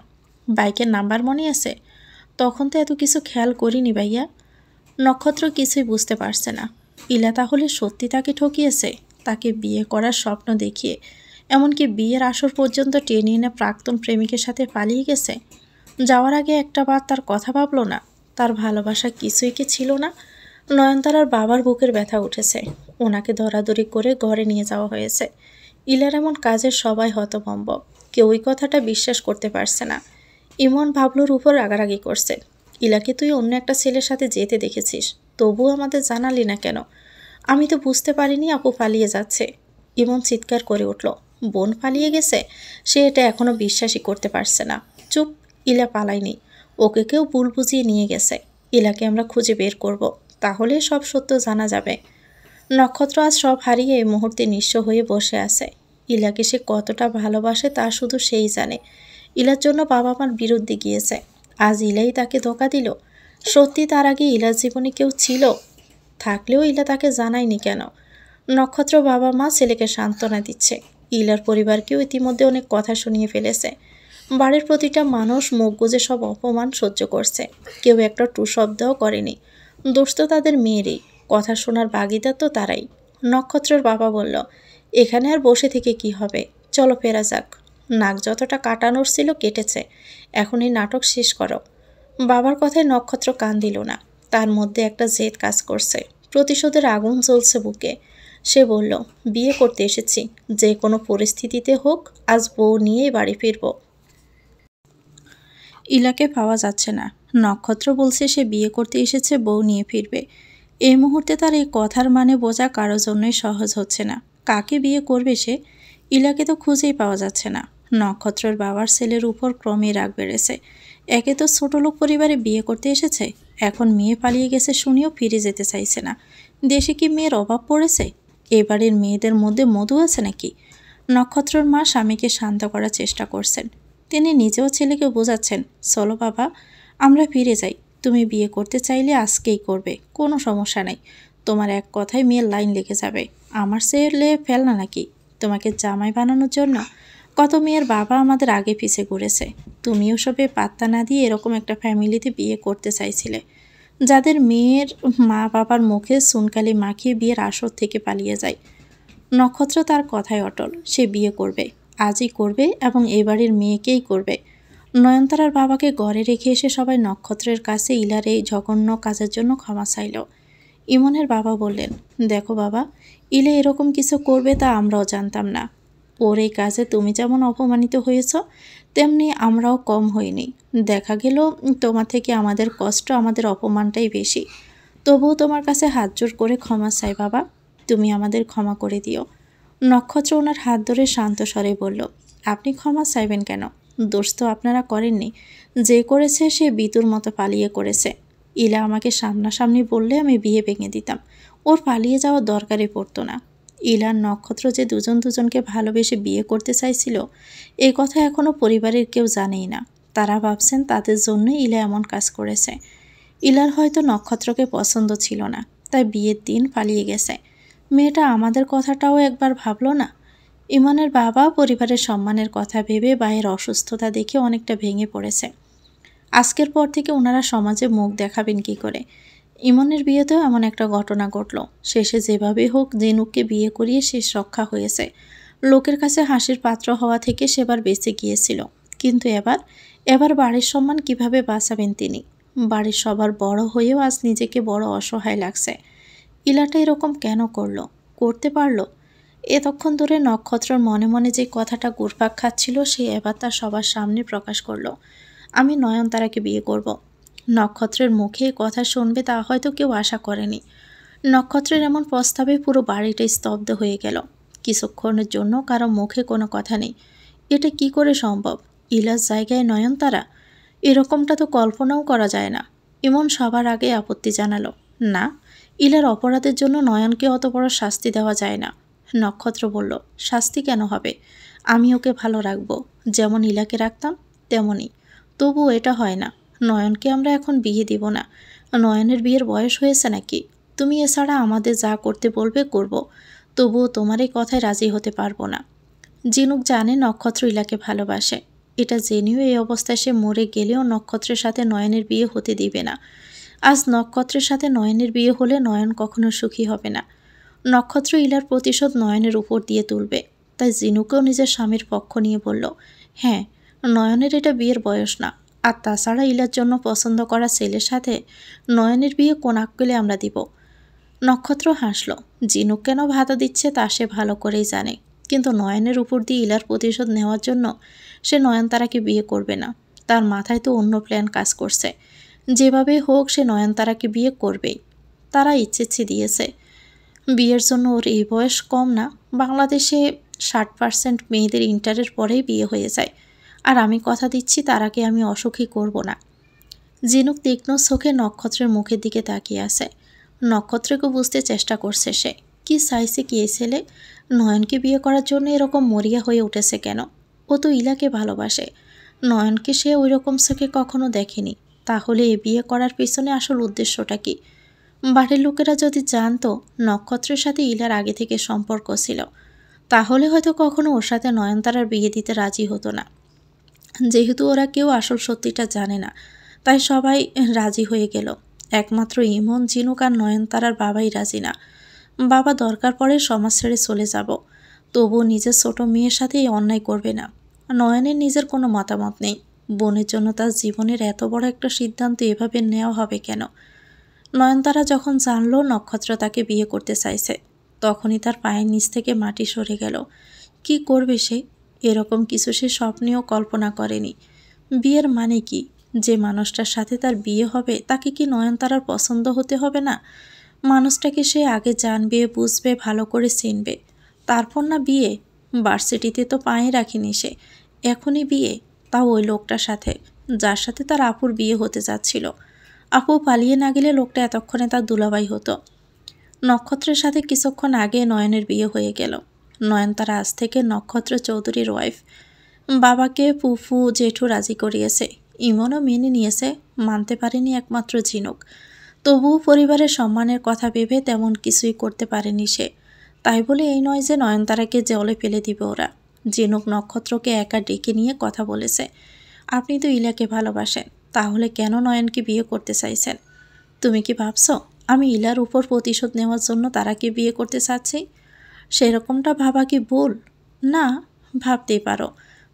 বাইকের নাম্বার মনে আছে? তখন তো এত কিছু খেয়াল করিনি ভাইয়া। নক্ষত্র কিছুই বুঝতে পারছে না। ইলা তাহলে সত্যি তাকে ঠকিয়েছে, তাকে বিয়ে করার স্বপ্ন দেখিয়ে, এমনকি বিয়ের আসর পর্যন্ত টেনে এনে প্রাক্তন প্রেমিকের সাথে পালিয়ে গেছে। যাওয়ার আগে একটা বার তার কথা ভাবলো না? তার ভালোবাসা কিছুই কি ছিল না? নয়নতারার বাবার বুকের ব্যথা উঠেছে। ওনাকে ধরাধরি করে ঘরে নিয়ে যাওয়া হয়েছে। ইলার এমন কাজের সবাই হতভম্ব। কেউই কথাটা বিশ্বাস করতে পারছে না। ইমন বাবলুর উপর রাগারাগি করছে। ইলাকে তুই অন্য একটা ছেলের সাথে যেতে দেখেছিস, তবুও আমাদের জানালি না কেন? আমি তো বুঝতে পারিনি আপু পালিয়ে যাচ্ছে। ইমন চিৎকার করে উঠল, বোন পালিয়ে গেছে? সে এটা এখনো বিশ্বাসই করতে পারছে না। চুপ, ইলা পালায়নি। ওকে কেউ ভুল বুঝিয়ে নিয়ে গেছে। ইলাকে আমরা খুঁজে বের করব, তাহলে সব সত্য জানা যাবে। নক্ষত্র আজ সব হারিয়ে এই মুহূর্তে নিঃস্ব হয়ে বসে আছে। ইলাকে সে কতটা ভালোবাসে তা শুধু সেই জানে। ইলার জন্য বাবা মার বিরুদ্ধে গিয়েছে, আজ ইলাই তাকে ধোঁকা দিল। সত্যি তার আগে ইলার জীবনে কেউ ছিল? থাকলেও ইলা তাকে জানায়নি কেন? নক্ষত্র বাবা মা ছেলেকে সান্ত্বনা দিচ্ছে। ইলার পরিবারকেও ইতিমধ্যে অনেক কথা শুনিয়ে ফেলেছে। বাড়ির প্রতিটা মানুষ মুখ গুজে সব অপমান সহ্য করছে। কেউ একটা টু শব্দও করেনি। দোষ তো তাদের মেয়েরই, কথা শোনার বাগিদার তো তারাই। নক্ষত্রের বাবা বলল, এখানে আর বসে থেকে কি হবে, চলো ফেরা যাক। নাক যতটা কাটানোর ছিল কেটেছে, এখন এই নাটক শেষ করো। বাবার কথায় নক্ষত্র কান দিল না। তার মধ্যে একটা জেদ কাজ করছে, প্রতিশোধের আগুন জ্বলছে বুকে। সে বলল, বিয়ে করতে এসেছি, যে কোনো পরিস্থিতিতে হোক আজ বউ নিয়েই বাড়ি ফিরব। ইলাকে পাওয়া যাচ্ছে না। নক্ষত্র বলছে সে বিয়ে করতে এসেছে, বউ নিয়ে ফিরবে। এই মুহূর্তে তার এই কথার মানে বোঝা কারোর জন্যই সহজ হচ্ছে না। কাকে বিয়ে করবে সে? ইলাকে তো খুঁজেই পাওয়া যাচ্ছে না। নক্ষত্রের বাবার ছেলের উপর ক্রমেই রাগ বেড়েছে। একে তো ছোটলোক পরিবারে বিয়ে করতে এসেছে, এখন মেয়ে পালিয়ে গেছে শুনেও ফিরে যেতে চাইছে না। দেশে কি মেয়ের অভাব পড়েছে? এবারের মেয়েদের মধ্যে মধু আছে নাকি? নক্ষত্রর মা স্বামীকে শান্ত করার চেষ্টা করছেন। তিনি নিজেও ছেলেকে বোঝাচ্ছেন, চলো বাবা, আমরা ফিরে যাই। তুমি বিয়ে করতে চাইলে আজকেই করবে, কোনো সমস্যা নাই। তোমার এক কথায় মেয়ের লাইন লেগে যাবে। আমার ছেলে ফেলনা নাকি তোমাকে জামাই বানানোর জন্য? কত মেয়ের বাবা আমাদের আগে পিছে ঘুরেছে। তুমিও সবে পাত্তা না দিয়ে এরকম একটা ফ্যামিলিতে বিয়ে করতে চাইছিলে, যাদের মেয়ের মা বাবার মুখে সুনকালি মাখিয়ে বিয়ের আসর থেকে পালিয়ে যায়। নক্ষত্র তার কথায় অটল, সে বিয়ে করবে, আজই করবে, এবং এই বাড়ির মেয়েকেই করবে। নয়নতারার বাবাকে ঘরে রেখে এসে সবাই নক্ষত্রের কাছে ইলার এই জঘন্য কাজের জন্য ক্ষমা চাইল। ইমনের বাবা বললেন, দেখো বাবা, ইলে এরকম কিছু করবে তা আমরাও জানতাম না। ওর এই কাজে তুমি যেমন অপমানিত হয়েছ, তেমনি আমরাও কম হইনি। দেখা গেল তোমার থেকে আমাদের কষ্ট, আমাদের অপমানটাই বেশি। তবুও তোমার কাছে হাত জোর করে ক্ষমা চাই বাবা, তুমি আমাদের ক্ষমা করে দিও। নক্ষত্র ওনার হাত ধরে শান্ত স্বরে বলল, আপনি ক্ষমা চাইবেন কেন? দোষ তো আপনারা করেননি। যে করেছে সে বিতুর মতো পালিয়ে করেছে। ইলা আমাকে সামনাসামনি বললে আমি বিয়ে ভেঙে দিতাম, ওর পালিয়ে যাওয়ার দরকারই পড়তো না। ইলার নক্ষত্র যে দুজন দুজনকে ভালোবেসে বিয়ে করতে চাইছিল, এই কথা এখনও পরিবারের কেউ জানেই না। তারা ভাবছেন তাদের জন্যই ইলা এমন কাজ করেছে। ইলার হয়তো নক্ষত্রকে পছন্দ ছিল না, তাই বিয়ের দিন পালিয়ে গেছে। মেয়েটা আমাদের কথাটাও একবার ভাবলো না। ইমনের বাবা পরিবারের সম্মানের কথা ভেবে ভাইয়ের অসুস্থতা দেখে অনেকটা ভেঙে পড়েছে। আজকের পর থেকে ওনারা সমাজে মুখ দেখাবেন কি করে? ইমনের বিয়েতেও এমন একটা ঘটনা ঘটল। শেষে যেভাবেই হোক জিনুককে বিয়ে করিয়ে শেষ রক্ষা হয়েছে। লোকের কাছে হাসির পাত্র হওয়া থেকে সেবার বেঁচে গিয়েছিল। কিন্তু এবার বাড়ির সম্মান কিভাবে বাঁচাবেন তিনি? বাড়ির সবার বড় হয়েও আজ নিজেকে বড় অসহায় লাগছে। ইলাটা এরকম কেন করলো, করতে পারলো? এতক্ষণ ধরে নক্ষত্রর মনে মনে যে কথাটা ঘুরপাক খাচ্ছিল, সে এবার তার সবার সামনে প্রকাশ করলো, আমি নয়নতারাকে বিয়ে করব। নক্ষত্রের মুখে কথা শুনবে তা হয়তো কেউ আশা করেনি। নক্ষত্রের এমন প্রস্তাবে পুরো বাড়িটা স্তব্ধ হয়ে গেল। কিছুক্ষণের জন্য কারো মুখে কোনো কথা নেই। এটা কি করে সম্ভব? ইলার জায়গায় নয়নতারা? এরকমটা তো কল্পনাও করা যায় না। এমন সবার আগে আপত্তি জানালো, না, ইলার অপরাধের জন্য নয়নকে অত বড় শাস্তি দেওয়া যায় না। নক্ষত্র বলল, শাস্তি কেন হবে? আমি ওকে ভালো রাখবো, যেমন ইলাকে রাখতাম তেমনই। তবু এটা হয় না। নয়নকে আমরা এখন বিয়ে দিব না। নয়নের বিয়ের বয়স হয়েছে নাকি? তুমি এছাড়া আমাদের যা করতে বলবে করব, তবুও তোমার এই কথায় রাজি হতে পারবো না। জিনুক জানে নক্ষত্র ইলাকে ভালোবাসে। এটা জেনেও এই অবস্থায় সে মরে গেলেও নক্ষত্রের সাথে নয়নের বিয়ে হতে দিবে না। আজ নক্ষত্রের সাথে নয়নের বিয়ে হলে নয়ন কখনো সুখী হবে না। নক্ষত্র ইলার প্রতিশোধ নয়নের উপর দিয়ে তুলবে। তাই জিনুকেও নিজের স্বামীর পক্ষ নিয়ে বলল, হ্যাঁ, নয়নের এটা বিয়ের বয়স না, আর তাছাড়া ইলার জন্য পছন্দ করা ছেলের সাথে নয়নের বিয়ে কোন আক্কেলে আমরা দিব? নক্ষত্র হাসল। জিনুক কেন ভাতা দিচ্ছে তা সে ভালো করেই জানে, কিন্তু নয়নের উপর দিয়ে ইলার প্রতিশোধ নেওয়ার জন্য সে নয়নতারাকে বিয়ে করবে না। তার মাথায় তো অন্য প্ল্যান কাজ করছে। যেভাবে হোক সে নয়নতারাকে বিয়ে করবেই। তারা ইচ্ছে দিয়েছে। বিয়ের জন্য ওর এই বয়স কম না। বাংলাদেশে 60% মেয়েদের ইন্টারের পরেই বিয়ে হয়ে যায়। আর আমি কথা দিচ্ছি তারাকে আমি অসুখী করব না। জিনুক তীক্ষ্ণ চোখে নক্ষত্রের মুখের দিকে তাকিয়ে আছে। নক্ষত্রকে বুঝতে চেষ্টা করছে সে। কি চাইছে কি এই ছেলে? নয়নকে বিয়ে করার জন্য এরকম মরিয়া হয়ে উঠেছে কেন? ও তো ইলাকে ভালোবাসে। নয়নকে সে ওই রকম চোখে কখনো দেখেনি। তাহলে এই বিয়ে করার পিছনে আসল উদ্দেশ্যটা কি? বাড়ির লোকেরা যদি জানতো নক্ষত্রের সাথে ইলার আগে থেকে সম্পর্ক ছিল, তাহলে হয়তো কখনো ওর সাথে নয়নতারার বিয়ে দিতে রাজি হতো না। যেহেতু ওরা কেউ আসল সত্যিটা জানে না, তাই সবাই রাজি হয়ে গেল। একমাত্র ইমন, জিনুক আর নয়নতারার বাবাই রাজি না। বাবা দরকার পড়ে সমাজ ছেড়ে চলে যাব, তবুও নিজের ছোট মেয়ের সাথে এই অন্যায় করবে না। নয়নের নিজের কোনো মতামত নেই। বোনের জন্য তার জীবনের এত বড় একটা সিদ্ধান্ত এভাবে নেওয়া হবে কেন? নয়নতারা যখন জানলো নক্ষত্র তাকে বিয়ে করতে চাইছে, তখনই তার পায়ের নিচ থেকে মাটি সরে গেল। কি করবে সে? এরকম কিছু সে স্বপ্নেও কল্পনা করেনি। বিয়ের মানে কি? যে মানুষটার সাথে তার বিয়ে হবে তাকে কি নয়নতারার পছন্দ হতে হবে না? মানুষটাকে সে আগে জানবে, বুঝবে, ভালো করে চিনবে, তারপর না বিয়ে? ভার্সিটিতে তো পায়ে রাখিনি সে, এখনই বিয়ে, তাও ওই লোকটার সাথে যার সাথে তার আপুর বিয়ে হতে যাচ্ছিল। আপু পালিয়ে না গেলে লোকটা এতক্ষণে তার দুলাভাই হতো। নক্ষত্রের সাথে কিছুক্ষণ আগে নয়নের বিয়ে হয়ে গেল। নয়নতারা আজ থেকে নক্ষত্র চৌধুরীর ওয়াইফ। বাবাকে ফুফু জেঠু রাজি করিয়েছে, ইমনও মেনে নিয়েছে। মানতে পারেনি একমাত্র ঝিনুক। তবুও পরিবারের সম্মানের কথা ভেবে তেমন কিছুই করতে পারেনি সে। তাই বলে এই নয় যে নয়নতারাকে জলে ফেলে দিবে ওরা। ঝিনুক নক্ষত্রকে একা ডেকে নিয়ে কথা বলেছে। আপনি তো ইলাকে ভালোবাসেন, তাহলে কেন নয়নকে বিয়ে করতে চাইছেন? তুমি কি ভাবছো আমি ইলার উপর প্রতিশোধ নেওয়ার জন্য তারাকে বিয়ে করতে চাচ্ছি? সেরকমটা ভাবা কি ভুল? না, ভাবতেই পারো,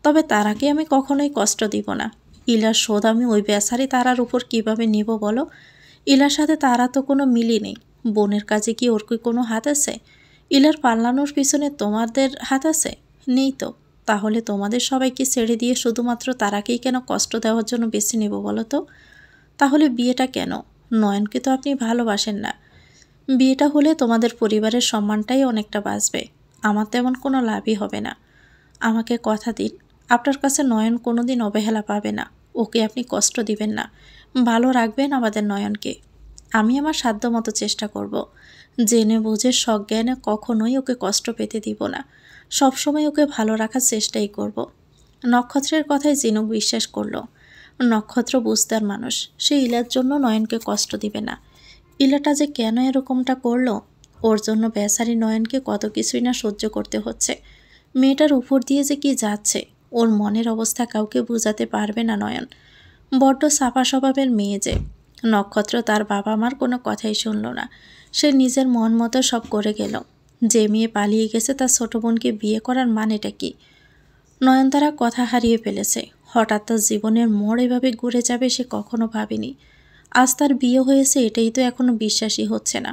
তবে তারাকে আমি কখনোই কষ্ট দিব না। ইলার শোধ আমি ওই বেচারি তারার উপর কিভাবে নিব বলো? ইলার সাথে তারা তো কোনো মিলই নেই। বোনের কাজে কি ওর কি কোনো হাত আছে? ইলার পাল্লানোর পিছনে তোমাদের হাত আছে? নেই তো। তাহলে তোমাদের সবাইকে ছেড়ে দিয়ে শুধুমাত্র তারাকেই কেন কষ্ট দেওয়ার জন্য বেছে নেব বলো তো? তাহলে বিয়েটা কেন? নয়নকে তো আপনি ভালোবাসেন না। বিয়েটা হলে তোমাদের পরিবারের সম্মানটাই অনেকটা বাঁচবে। আমার তেমন কোনো লাভই হবে না। আমাকে কথা দিন, আপনার কাছে নয়ন কোনোদিন অবহেলা পাবে না। ওকে আপনি কষ্ট দিবেন না, ভালো রাখবেন আমাদের নয়নকে। আমি আমার সাধ্যমতো চেষ্টা করব। জেনে বুঝে সজ্ঞানে কখনোই ওকে কষ্ট পেতে দিব না। সবসময় ওকে ভালো রাখার চেষ্টাই করব। নক্ষত্রের কথায় জিনুক বিশ্বাস করল। নক্ষত্র বুঝতার মানুষ, সে ইলার জন্য নয়নকে কষ্ট দিবে না। ইলাটা যে কেন এরকমটা করলো, ওর জন্য বেচারি নয়নকে কত কিছুই না সহ্য করতে হচ্ছে। মেয়েটার উপর দিয়ে যে কি যাচ্ছে, ওর মনের অবস্থা কাউকে বোঝাতে পারবে না নয়ন। বড্ড সাফা স্বভাবের মেয়ে যে। নক্ষত্র তার বাবা মার কোনো কথাই শুনল না। সে নিজের মন মতো সব করে গেল। যে মেয়ে পালিয়ে গেছে তার ছোট বোনকে বিয়ে করার মানেটা কি? নয়নতারা কথা হারিয়ে ফেলেছে। হঠাৎ তার জীবনের মোড় এভাবে ঘুরে যাবে সে কখনো ভাবেনি। আজ তার বিয়ে হয়েছে এটাই তো এখনো বিশ্বাসই হচ্ছে না।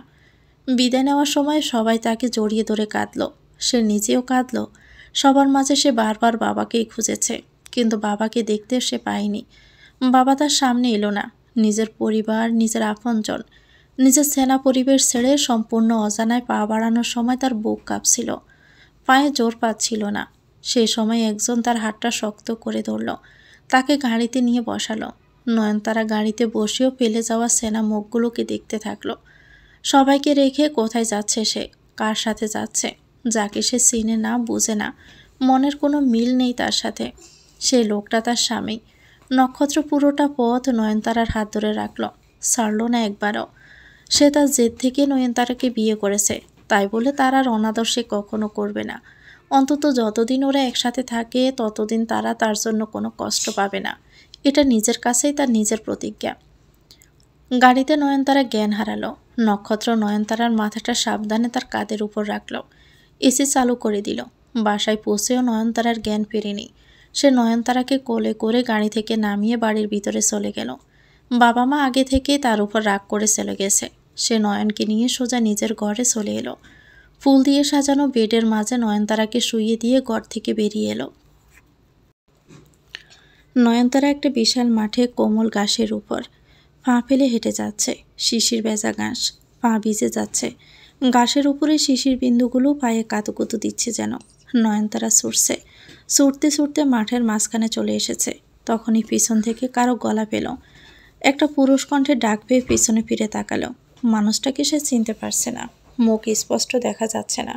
বিদায় নেওয়ার সময় সবাই তাকে জড়িয়ে ধরে কাঁদল। সে নিজেও কাঁদল। সবার মাঝে সে বারবার বাবাকেই খুঁজেছে, কিন্তু বাবাকে দেখতে সে পায়নি। বাবা তার সামনে এলো না। নিজের পরিবার, নিজের আপনজন, নিজের সেনা পরিবেশ ছেড়ে সম্পূর্ণ অজানায় পা বাড়ানোর সময় তার বুক কাঁপছিল, পায়ে জোর পাচ্ছিল না। সেই সময় একজন তার হাতটা শক্ত করে ধরল, তাকে গাড়িতে নিয়ে বসালো। নয়নতারা গাড়িতে বসেও ফেলে যাওয়া সেনা মুখগুলোকে দেখতে থাকলো। সবাইকে রেখে কোথায় যাচ্ছে সে? কার সাথে যাচ্ছে? যাকে সে চিনে না, বুঝে না, মনের কোনো মিল নেই তার সাথে। সেই লোকটা তার স্বামী। নক্ষত্র পুরোটা পথ নয়নতারার হাত ধরে রাখল, ছাড়ল না একবারও। সে তার জেদ থেকে নয়নতারাকে বিয়ে করেছে, তাই বলে তার আর অনাদর সে কখনো করবে না। অন্তত যতদিন ওরা একসাথে থাকে ততদিন তারা তার জন্য কোনো কষ্ট পাবে না। এটা নিজের কাছেই তার নিজের প্রতিজ্ঞা। গাড়িতে নয়নতারা জ্ঞান হারালো। নক্ষত্র নয়নতারার মাথাটা সাবধানে তার কাঁধের উপর রাখল। এসি চালু করে দিল। বাসায় পৌঁছেও নয়নতারার জ্ঞান ফেরেনি। সে নয়নতারাকে কোলে করে গাড়ি থেকে নামিয়ে বাড়ির ভিতরে চলে গেল। বাবা মা আগে থেকেই তার উপর রাগ করে চলে গেছে। সে নয়নকে নিয়ে সোজা নিজের ঘরে চলে এলো। ফুল দিয়ে সাজানো বেডের মাঝে নয়নতারাকে শুইয়ে দিয়ে ঘর থেকে বেরিয়ে এলো। নয়নতারা একটা বিশাল মাঠে কোমল ঘাসের উপর পা ফেলে হেঁটে যাচ্ছে। শিশির ভেজা ঘাস, পা ভিজে যাচ্ছে। ঘাসের উপরে শিশির বিন্দুগুলো পায়ে কাতুকুতু দিচ্ছে যেন। নয়নতারা ছুটছে, ছুটতে ছুটতে মাঠের মাঝখানে চলে এসেছে। তখনই পিছন থেকে কারো গলা পেল। একটা পুরুষ কণ্ঠে ডাক পেয়ে পিছনে ফিরে তাকালো। মানুষটাকে সে চিনতে পারছে না, মুখ স্পষ্ট দেখা যাচ্ছে না।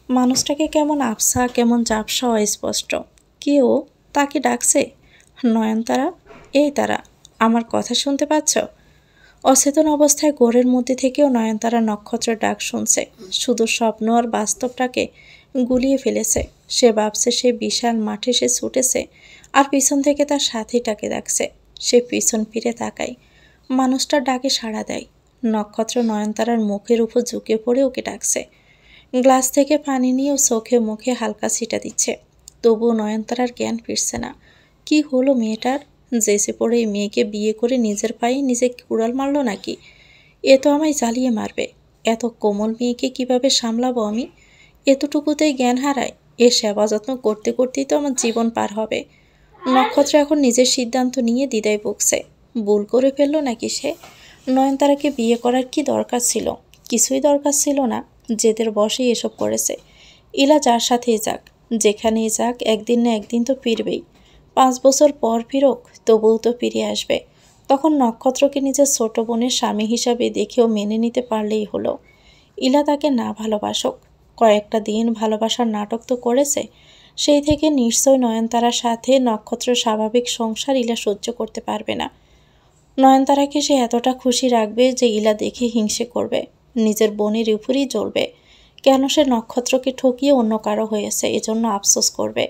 মানুষটাকে কেমন আবছা, কেমন ঝাপসা, অস্পষ্ট। কেউ তাকে ডাকছে, নয়নতারা, এই তারা, আমার কথা শুনতে পাচ্ছ? অচেতন অবস্থায় ঘোরের মধ্যে থেকেও নয়নতারা নক্ষত্রের ডাক শুনছে। শুধু স্বপ্ন আর বাস্তবটাকে গুলিয়ে ফেলেছে। সে ভাবছে সে বিশাল মাঠে সে ছুটেছে, আর পিছন থেকে তার সাথীটাকে ডাকছে। সে পিছন ফিরে তাকায়, মানুষটার ডাকে সাড়া দেয়। নক্ষত্র নয়নতারার মুখের উপর ঝুঁকে পড়ে ওকে ডাকছে। গ্লাস থেকে পানি নিয়ে ও চোখে মুখে হালকা ছিটা দিচ্ছে। তবুও নয়নতারার জ্ঞান ফিরছে না। কি হলো মেয়েটার? জেসে পড়ে এই মেয়েকে বিয়ে করে নিজের পায়ে নিজে কুড়াল মারলো নাকি? এ তো আমায় জ্বালিয়ে মারবে। এত কোমল মেয়েকে কিভাবে সামলাবো আমি? এতটুকুতেই জ্ঞান হারায়? এর সেবা যত্ন করতে করতেই তো আমার জীবন পার হবে। নক্ষত্র এখন নিজের সিদ্ধান্ত নিয়ে দ্বিধায় ভুগছে। ভুল করে ফেললো নাকি সে? নয়নতারাকে বিয়ে করার কি দরকার ছিল? কিছুই দরকার ছিল না। জেদের বশেই এসব করেছে। ইলা যার সাথেই যাক, যেখানেই যাক, একদিন না একদিন তো ফিরবেই। 5 বছর পর ফিরুক, তবুও তো ফিরে আসবে। তখন নক্ষত্রকে নিজের ছোট বোনের স্বামী হিসাবে দেখেও মেনে নিতে পারলেই হলো। ইলা তাকে না ভালোবাসুক, কয়েকটা দিন ভালোবাসার নাটক তো করেছে। সেই থেকে নিশ্চয় নয়নতারার সাথে নক্ষত্রের স্বাভাবিক সংসার ইলা সহ্য করতে পারবে না। নয়নতারাকে সে এতটা খুশি রাখবে যে ইলা দেখে হিংসে করবে, নিজের বোনের উপরই জ্বলবে। কেন সে নক্ষত্রকে ঠকিয়ে অন্য কারো হয়েছে এজন্য আফসোস করবে।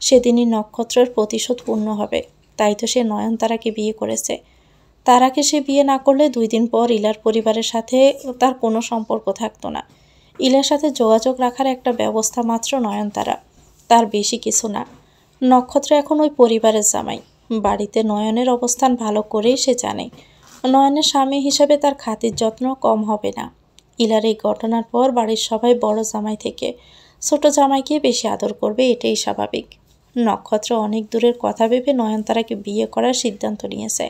সেদিনই নক্ষত্রের প্রতিশোধ পূর্ণ হবে। তাই তো সে নয়নতারাকে বিয়ে করেছে। তারাকে সে বিয়ে না করলে 2 দিন পর ইলার পরিবারের সাথে তার কোনো সম্পর্ক থাকতো না। ইলার সাথে যোগাযোগ রাখার একটা ব্যবস্থা মাত্র নয়নতারা, তার বেশি কিছু না। নক্ষত্র এখন ওই পরিবারের জামাই। বাড়িতে নয়নের অবস্থান ভালো করেই সে জানে। নয়নের স্বামী হিসাবে তার খাতির যত্ন কম হবে না। ইলার এই ঘটনার পর বাড়ির সবাই বড় জামাই থেকে ছোট জামাইকে বেশি আদর করবে, এটাই স্বাভাবিক। নক্ষত্র অনেক দূরের কথা ভেবে নয়নতারাকে বিয়ে করার সিদ্ধান্ত নিয়েছে।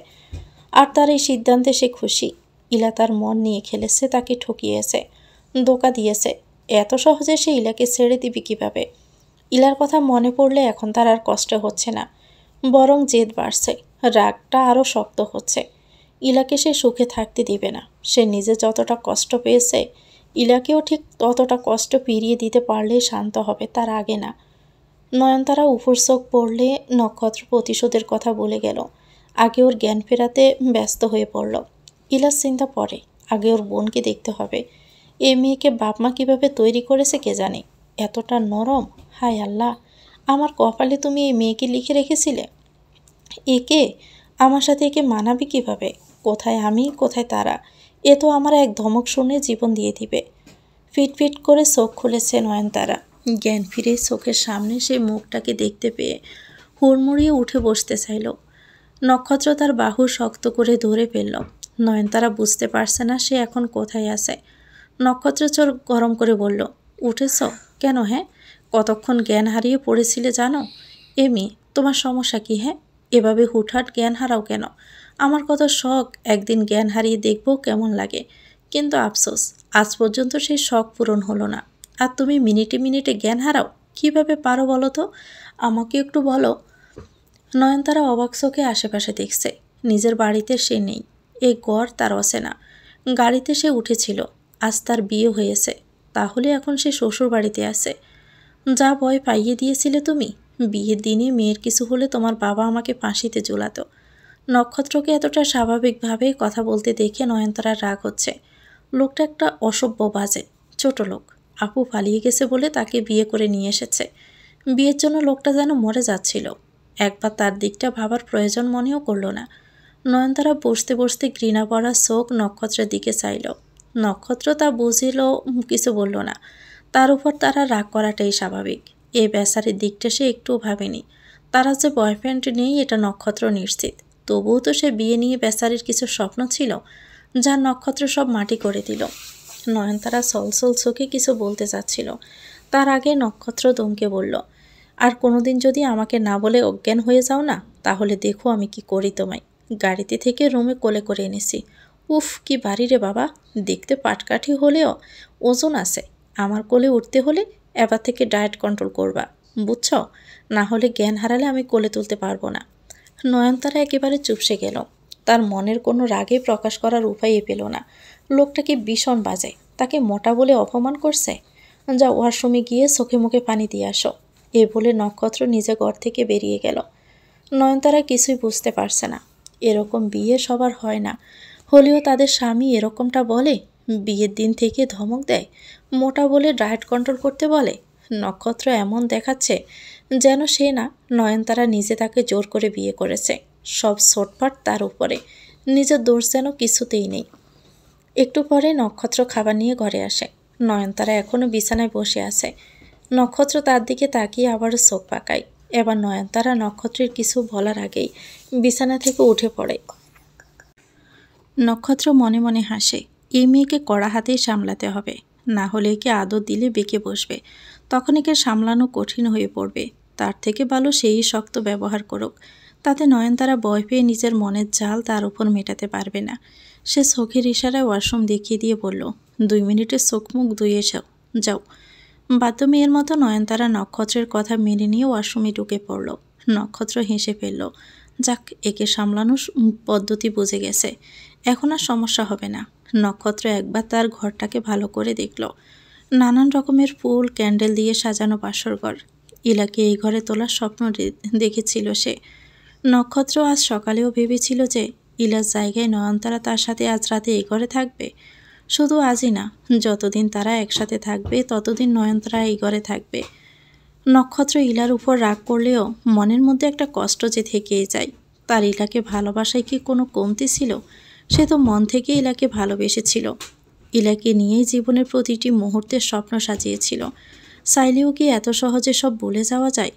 আর তার এই সিদ্ধান্তে সে খুশি। ইলা তার মন নিয়ে খেলেছে, তাকে ঠকিয়েছে, ধোঁকা দিয়েছে। এত সহজে সে ইলাকে ছেড়ে দিবে কিভাবে? ইলার কথা মনে পড়লে এখন তার আর কষ্ট হচ্ছে না, বরং জেদ বাড়ছে, রাগটা আরও শক্ত হচ্ছে। ইলাকে সে সুখে থাকতে দিবে না। সে নিজে যতটা কষ্ট পেয়েছে, ইলাকেও ঠিক ততটা কষ্ট ফিরিয়ে দিতে পারলেই শান্ত হবে, তার আগে না। নয়নতারা উপর চোখ পড়লে নক্ষত্র প্রতিশোধের কথা বলে গেল। আগে ওর জ্ঞান ফেরাতে ব্যস্ত হয়ে পড়ল। ইলার চিন্তা পরে, আগে ওর বোনকে দেখতে হবে। এই মেয়েকে বাপ মা কীভাবে তৈরি করেছে কে জানে। এতটা নরম, হায় আল্লাহ, আমার কপালে তুমি এই মেয়েকে লিখে রেখেছিলে। একে আমার সাথে একে মানাবে কিভাবে? কোথায় আমি, কোথায় তারা? এ তো আমার এক ধমক শুনে জীবন দিয়ে দিবে। ফিটফিট করে চোখ খুলেছে নয়নতারা। জ্ঞান ফিরে চোখের সামনে সে মুখটাকে দেখতে পেয়ে হুড়মুড়িয়ে উঠে বসতে চাইল। নক্ষত্র তার বাহু শক্ত করে ধরে ফেলল। নয়নতারা বুঝতে পারছে না সে এখন কোথায় আছে। নক্ষত্র চোখ গরম করে বলল, উঠেছ কেন? হ্যাঁ, কতক্ষণ জ্ঞান হারিয়ে পড়েছিলে জানো? এমি, তোমার সমস্যা কি? হ্যাঁ, এভাবে হুটহাট জ্ঞান হারাও কেন? আমার কত শখ একদিন জ্ঞান হারিয়ে দেখবো কেমন লাগে, কিন্তু আফসোস আজ পর্যন্ত সেই শখ পূরণ হলো না। আর তুমি মিনিটে মিনিটে জ্ঞান হারাও, কীভাবে পারো বলো তো? আমাকে একটু বলো। নয়নতারা অবাক চোখে আশেপাশে দেখছে। নিজের বাড়িতে সে নেই, এই গড় তার অচেনা। গাড়িতে সে উঠেছিল, আজ তার বিয়ে হয়েছে, তাহলে এখন সে শ্বশুর বাড়িতে আছে। যা ভয় পাইয়ে দিয়েছিলে তুমি, বিয়ের দিনে মেয়ের কিছু হলে তোমার বাবা আমাকে ফাঁসিতে ঝুলাতো। নক্ষত্রকে এতটা স্বাভাবিকভাবে কথা বলতে দেখে নয়নতারার রাগ হচ্ছে। লোকটা একটা অসভ্য, বাজে, ছোট লোক। আপু পালিয়ে গেছে বলে তাকে বিয়ে করে নিয়ে এসেছে। বিয়ের জন্য লোকটা যেন মরে যাচ্ছিল। একবার তার দিকটা ভাবার প্রয়োজন মনেও করল না। নয়নতারা বসতে বসতে ঘৃণা ভরা চোখ নক্ষত্রের দিকে চাইল। নক্ষত্র তা বুঝিল, কিছু বলল না। তার উপর তারা রাগ করাটাই স্বাভাবিক। এই বেচারির দিকটা সে একটুও ভাবেনি। তারা যে বয়ফ্রেন্ড নেই এটা নক্ষত্র নিশ্চিত। তবুও তো সে বিয়ে নিয়ে বেচারির কিছু স্বপ্ন ছিল, যার নক্ষত্র সব মাটি করে দিল। নয়নতারা সলসল চোখে কিছু বলতে চাচ্ছিল, তার আগে নক্ষত্র দমকে বলল, আর কোনোদিন যদি আমাকে না বলে অজ্ঞান হয়ে যাও না, তাহলে দেখো আমি কি করি তোমায়। গাড়িতে থেকে রুমে কোলে করে এনেছি। উফ কি বাড়ি রে বাবা, দেখতে পাটকাঠি হলেও ওজন আছে। আমার কোলে উঠতে হলে এবার থেকে ডায়েট কন্ট্রোল করবা, বুঝছ? না হলে জ্ঞান হারালে আমি কোলে তুলতে পারবো না। নয়নতারা একেবারে চুপসে গেল। তার মনের কোনো রাগে প্রকাশ করার উপায়ই পেল না। লোকটাকে ভীষণ বাজে, তাকে মোটা বলে অপমান করছে। যা ওয়াশরুমে গিয়ে চোখে মুখে পানি দিয়ে আসো, এ বলে নক্ষত্র নিজে ঘর থেকে বেরিয়ে গেল। নয়নতারা কিছুই বুঝতে পারছে না। এরকম বিয়ে সবার হয় না, হলেও তাদের স্বামী এরকমটা বলে, বিয়ের দিন থেকে ধমক দেয়, মোটা বলে ডায়েট কন্ট্রোল করতে বলে। নক্ষত্র এমন দেখাচ্ছে যেন সে না, নয়নতারা নিজে তাকে জোর করে বিয়ে করেছে। সব ছোটপাট তার উপরে, নিজের দোষ যেন কিছুতেই নেই। একটু পরে নক্ষত্র খাবার নিয়ে ঘরে আসে। নয়নতারা এখনও বিছানায় বসে আছে। নক্ষত্র তার দিকে তাকিয়ে আবারও চোখ পাকায়। এবার নয়নতারা নক্ষত্রের কিছু বলার আগেই বিছানা থেকে উঠে পড়ে। নক্ষত্র মনে মনে হাসে, এই মেয়েকে কড়া হাতেই সামলাতে হবে, না হলে একে আদর দিলে বেঁকে বসবে, তখন একে সামলানো কঠিন হয়ে পড়বে। তার থেকে ভালো সেই শক্ত ব্যবহার করুক, তাতে নয়নতারা ভয় পেয়ে নিজের মনের জাল তার উপর মেটাতে পারবে না। সে চোখের ইশারায় ওয়াশরুম দেখিয়ে দিয়ে বলল, 2 মিনিটের চোখ মুখ ধুয়ে যাও। বাধ্য মেয়ের মতো নয়নতারা নক্ষত্রের কথা মেনে নিয়ে ওয়াশরুমে ঢুকে পড়ল। নক্ষত্র হেসে ফেলল, যাক একে সামলানোর পদ্ধতি বুঝে গেছে, এখন আর সমস্যা হবে না। নক্ষত্র একবার তার ঘরটাকে ভালো করে দেখল। নানান রকমের ফুল ক্যান্ডেল দিয়ে সাজানো বাসরঘর। ইলাকে এই ঘরে তোলার স্বপ্ন দেখেছিল সে। নক্ষত্র আজ সকালেও ভেবেছিল যে ইলার জায়গায় নয়নতারা তার সাথে আজ রাতে এই ঘরে থাকবে। শুধু আজই না, যতদিন তারা একসাথে থাকবে ততদিন নয়নতারা এই ঘরে থাকবে। নক্ষত্র ইলার উপর রাগ করলেও মনের মধ্যে একটা কষ্ট যে থেকেই যায়। তার ইলাকে ভালোবাসায় কি কোনো কমতি ছিল? সে তো মন থেকে ইলাকে ভালোবেসেছিল। ইলাকে নিয়েই জীবনের প্রতিটি মুহূর্তের স্বপ্ন সাজিয়েছিল। চাইলেও কি এত সহজে সব ভুলে যাওয়া যায়?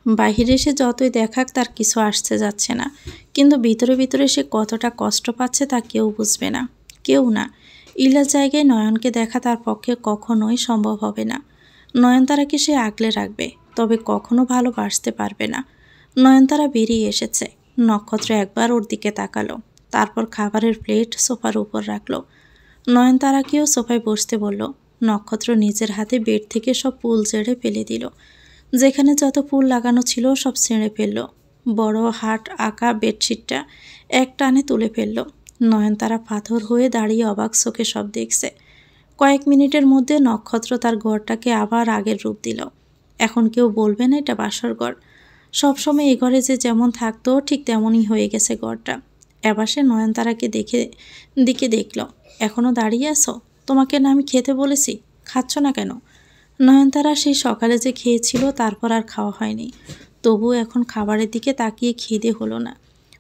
বাহিরে সে যতই দেখাক তার কিছু আসতে যাচ্ছে না, কিন্তু ভিতরে ভিতরে সে কতটা কষ্ট পাচ্ছে তা কেউ বুঝবে না, কেউ না। ইলার জায়গায় নয়নকে দেখা তার পক্ষে কখনোই সম্ভব হবে না। নয়নতারাকে সে আগলে রাখবে, তবে কখনো ভালোবাসতে পারবে না। নয়নতারা বেরিয়ে এসেছে। নক্ষত্র একবার ওর দিকে তাকালো, তারপর খাবারের প্লেট সোফার উপর রাখলো। নয়নতারাকেও সোফায় বসতে বলল। নক্ষত্র নিজের হাতে বেড থেকে সব ফুল ছেড়ে ফেলে দিল। যেখানে যত ফুল লাগানো ছিল সব ছেড়ে ফেলল। বড় হাট আঁকা বেডশিটটা এক টানে তুলে ফেলল। নয়নতারা পাথর হয়ে দাঁড়িয়ে অবাক চোখে সব দেখছে। কয়েক মিনিটের মধ্যে নক্ষত্র তার ঘরটাকে আবার আগের রূপ দিল। এখন কেউ বলবে না এটা বাসর ঘর। সবসময় এ ঘরে যে যেমন থাকতো ঠিক তেমনই হয়ে গেছে ঘরটা। এবার সে নয়নতারাকে দিকে দেখল। এখনও দাঁড়িয়ে আছো? তোমাকে না আমি খেতে বলেছি, খাচ্ছ না কেন? নয়নতারা সেই সকালে যে খেয়েছিল তারপর আর খাওয়া হয়নি, তবুও এখন খাবারের দিকে তাকিয়ে খিদে হলো না।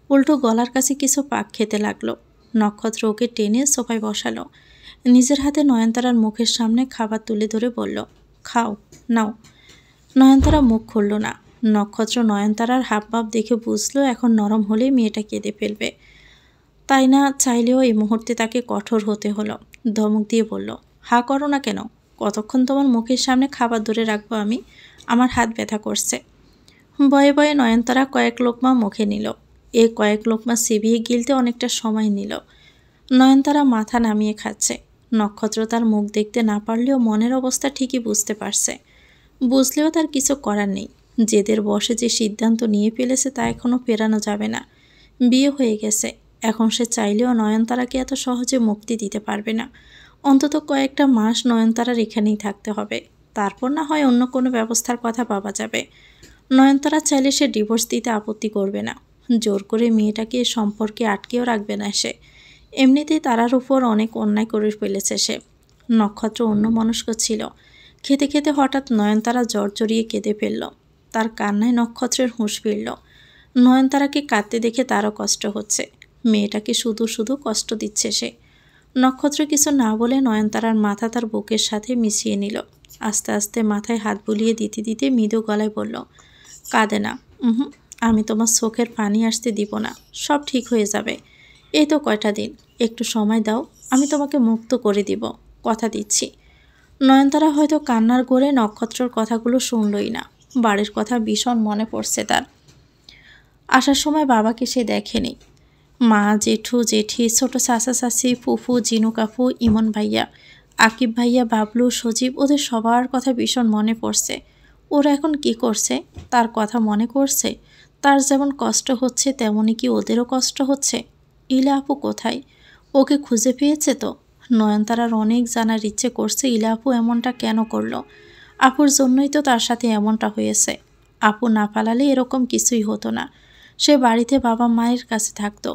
উল্টো গলার কাছে কিছু পাক খেতে লাগলো। নক্ষত্র ওকে টেনে সোফায় বসালো। নিজের হাতে নয়নতারার মুখের সামনে খাবার তুলে ধরে বলল, খাও, নাও। নয়নতারা মুখ খুলল না। নক্ষত্র নয়নতারার হাবভাব দেখে বুঝলো এখন নরম হলেই মেয়েটা কেঁদে ফেলবে। তাই না চাইলেও এই মুহূর্তে তাকে কঠোর হতে হলো। ধমক দিয়ে বলল, হা করো না কেন? কতক্ষণ তোমার মুখের সামনে খাবার ধরে রাখবো আমি? আমার হাত ব্যথা করছে। বয়ে বয়ে নয়নতারা কয়েক লোকমা মুখে নিল। এ কয়েক লোকমা চিবিয়ে গিলতে অনেকটা সময় নিল। নয়নতারা মাথা নামিয়ে খাচ্ছে। নক্ষত্র তার মুখ দেখতে না পারলেও মনের অবস্থা ঠিকই বুঝতে পারছে। বুঝলেও তার কিছু করার নেই। জেদের বসে যে সিদ্ধান্ত নিয়ে ফেলেছে তা এখনও ফেরানো যাবে না। বিয়ে হয়ে গেছে, এখন সে চাইলেও নয়নতারাকে এত সহজে মুক্তি দিতে পারবে না। অন্তত কয়েকটা মাস নয়নতারার এখানেই থাকতে হবে, তারপর না হয় অন্য কোনো ব্যবস্থার কথা ভাবা যাবে। নয়নতারা চাইলে সে ডিভোর্স দিতে আপত্তি করবে না। জোর করে মেয়েটাকে সম্পর্কে আটকেও রাখবে না সে। এমনিতেই তারার উপর অনেক অন্যায় করে ফেলেছে সে। নক্ষত্র অন্যমনস্ক ছিল। খেতে খেতে হঠাৎ নয়নতারা জড়িয়ে কেঁদে ফেলল। তার কান্নায় নক্ষত্রের হুঁশ ফিরল। নয়নতারাকে কাঁদতে দেখে তারও কষ্ট হচ্ছে। মেয়েটাকে শুধু শুধু কষ্ট দিচ্ছে সে। নক্ষত্র কিছু না বলে নয়নতারার মাথা তার বুকের সাথে মিশিয়ে নিল। আস্তে আস্তে মাথায় হাত বুলিয়ে দিতে দিতে মৃদু গলায় বলল, কাঁদে না। আমি তোমার চোখের পানি আসতে দিব না, সব ঠিক হয়ে যাবে। এই তো কয়টা দিন, একটু সময় দাও, আমি তোমাকে মুক্ত করে দিব, কথা দিচ্ছি। নয়নতারা হয়তো কান্নার গোরে নক্ষত্রর কথাগুলো শুনলই না। বাড়ির কথা ভীষণ মনে পড়ছে তার। আসার সময় বাবাকে সে দেখেনি। মা, জেঠু, জেঠি, ছোট চাচা চাচি, ফুফু, জিনু কাকু, ইমন ভাইয়া, আকিব ভাইয়া, বাবলু, সজীব, ওদের সবার কথা ভীষণ মনে পড়ছে। ওরা এখন কি করছে তার কথা মনে করছে। তার যেমন কষ্ট হচ্ছে তেমনই কি ওদেরও কষ্ট হচ্ছে। ইলা আপু কোথায়? ওকে খুঁজে পেয়েছে তো? নয়নতারার অনেক জানার ইচ্ছে করছে ইলা আপু এমনটা কেন করলো। আপুর জন্যই তো তার সাথে এমনটা হয়েছে। আপু না পালালে এরকম কিছুই হতো না। সে বাড়িতে বাবা মায়ের কাছে থাকতো।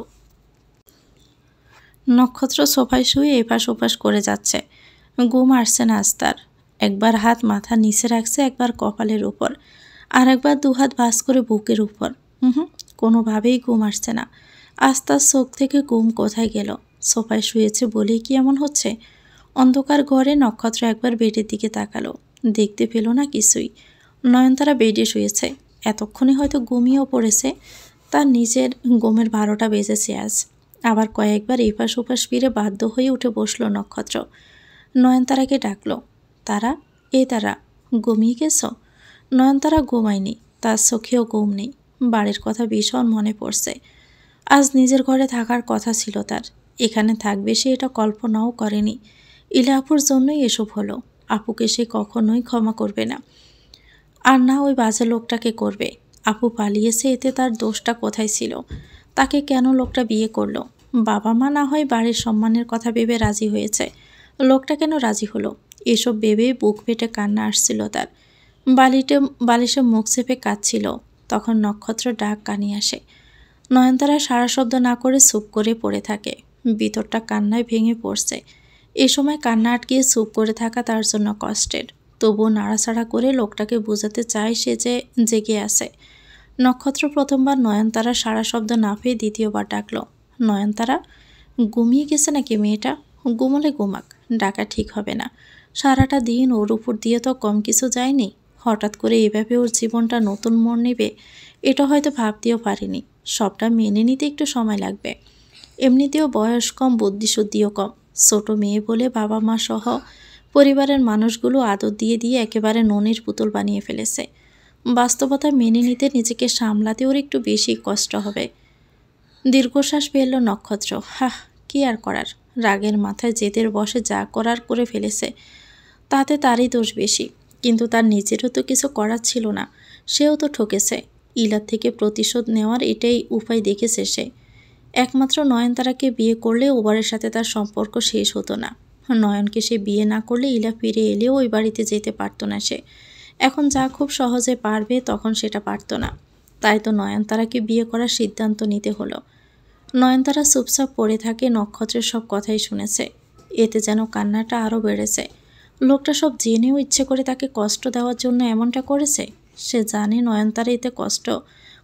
নক্ষত্র সোফায় শুয়ে এপাশ ওপাশ করে যাচ্ছে। ঘুম আসছে না আজ তার। একবার হাত মাথার নিচে রাখছে, একবার কপালের উপর, আর একবার দুহাত ভাঁজ করে বুকের উপর। কোনোভাবেই ঘুম আসছে না। আজ তার চোখ থেকে ঘুম কোথায় গেল? সোফায় শুয়েছে বলেই কি এমন হচ্ছে? অন্ধকার ঘরে নক্ষত্র একবার বেডের দিকে তাকালো, দেখতে পেল না কিছুই। নয়নতারা বেডে শুয়েছে, এতক্ষণে হয়তো ঘুমিয়েও পড়েছে। তার নিজের ঘুমের 12টা বেজেছে আজ। আবার কয়েকবার এপাশ ওপাশ ফিরে বাধ্য হয়ে উঠে বসলো নক্ষত্র। নয়নতারাকে ডাকলো, তারা, তারা, ঘুমিয়ে গেছ? নয়নতারা ঘুমায়নি, তার চোখেও ঘুম নেই। বাড়ির কথা ভীষণ মনে পড়ছে। আজ নিজের ঘরে থাকার কথা ছিল তার, এখানে থাকবে সে এটা কল্পনাও করেনি। ইলা আপুর জন্যই এসব হলো। আপুকে সে কখনোই ক্ষমা করবে না, আর না ওই বাজে লোকটাকে করবে। আপু পালিয়েছে, এতে তার দোষটা কোথায় ছিল? তাকে কেন লোকটা বিয়ে করলো? বাবা মা না হয় বাড়ির সম্মানের কথা ভেবে রাজি হয়েছে, লোকটা কেন রাজি হলো? এসব ভেবেই বুক ফেটে কান্না আসছিল তার। বালিশে মুখ চেপে কাঁদছিল। তখন নক্ষত্র ডাক কানে আসে। নয়নতারা সারা শব্দ না করে চুপ করে পড়ে থাকে। ভিতরটা কান্নায় ভেঙে পড়ছে। এ সময় কান্না আটকিয়ে চুপ করে থাকা তার জন্য কষ্টের। তবুও নাড়াচাড়া করে লোকটাকে বোঝাতে চায় সে যে জেগে আছে। নক্ষত্র প্রথমবার নয়নতারা সারা শব্দ না পেয়ে দ্বিতীয়বার ডাকলো, নয়নতারা। ঘুমিয়ে গেছে নাকি মেয়েটা? ঘুমলে ঘুমাক, ডাকা ঠিক হবে না। সারাটা দিন ওর উপর দিয়ে তো কম কিছু যায়নি। হঠাৎ করে এভাবে ওর জীবনটা নতুন মোড় নেবে এটা হয়তো ভাবতেও পারিনি। সবটা মেনে নিতে একটু সময় লাগবে। এমনিতেও বয়স কম, বুদ্ধিশুদ্ধিও কম। ছোট মেয়ে বলে বাবা মা সহ পরিবারের মানুষগুলো আদর দিয়ে দিয়ে একেবারে ননির পুতুল বানিয়ে ফেলেছে। বাস্তবতা মেনে নিতে, নিজেকে সামলাতে ওর একটু বেশি কষ্ট হবে। দীর্ঘশ্বাস ফেলল নক্ষত্র। কি আর করার, রাগের মাথায় জেদের বসে যা করার করে ফেলেছে, তাতে তারই দোষ বেশি। কিন্তু তার নিজেরও তো কিছু করার ছিল না, সেও তো ঠকেছে। ইলার থেকে প্রতিশোধ নেওয়ার এটাই উপায় দেখেছে সে। একমাত্র নয়নতারাকে বিয়ে করলে ওবারের সাথে তার সম্পর্ক শেষ হতো না। নয়নকে সে বিয়ে না করলে ইলা ফিরে এলেও ওই বাড়িতে যেতে পারতো না সে। এখন যা খুব সহজে পারবে তখন সেটা পারতো না। তাই তো নয়নতারাকে বিয়ে করার সিদ্ধান্ত নিতে হলো। নয়নতারা চুপচাপ পড়ে থাকে, নক্ষত্রের সব কথাই শুনেছে। এতে যেন কান্নাটা আরও বেড়েছে। লোকটা সব জেনেও ইচ্ছে করে তাকে কষ্ট দেওয়ার জন্য এমনটা করেছে। সে জানে নয়নতারা এতে কষ্ট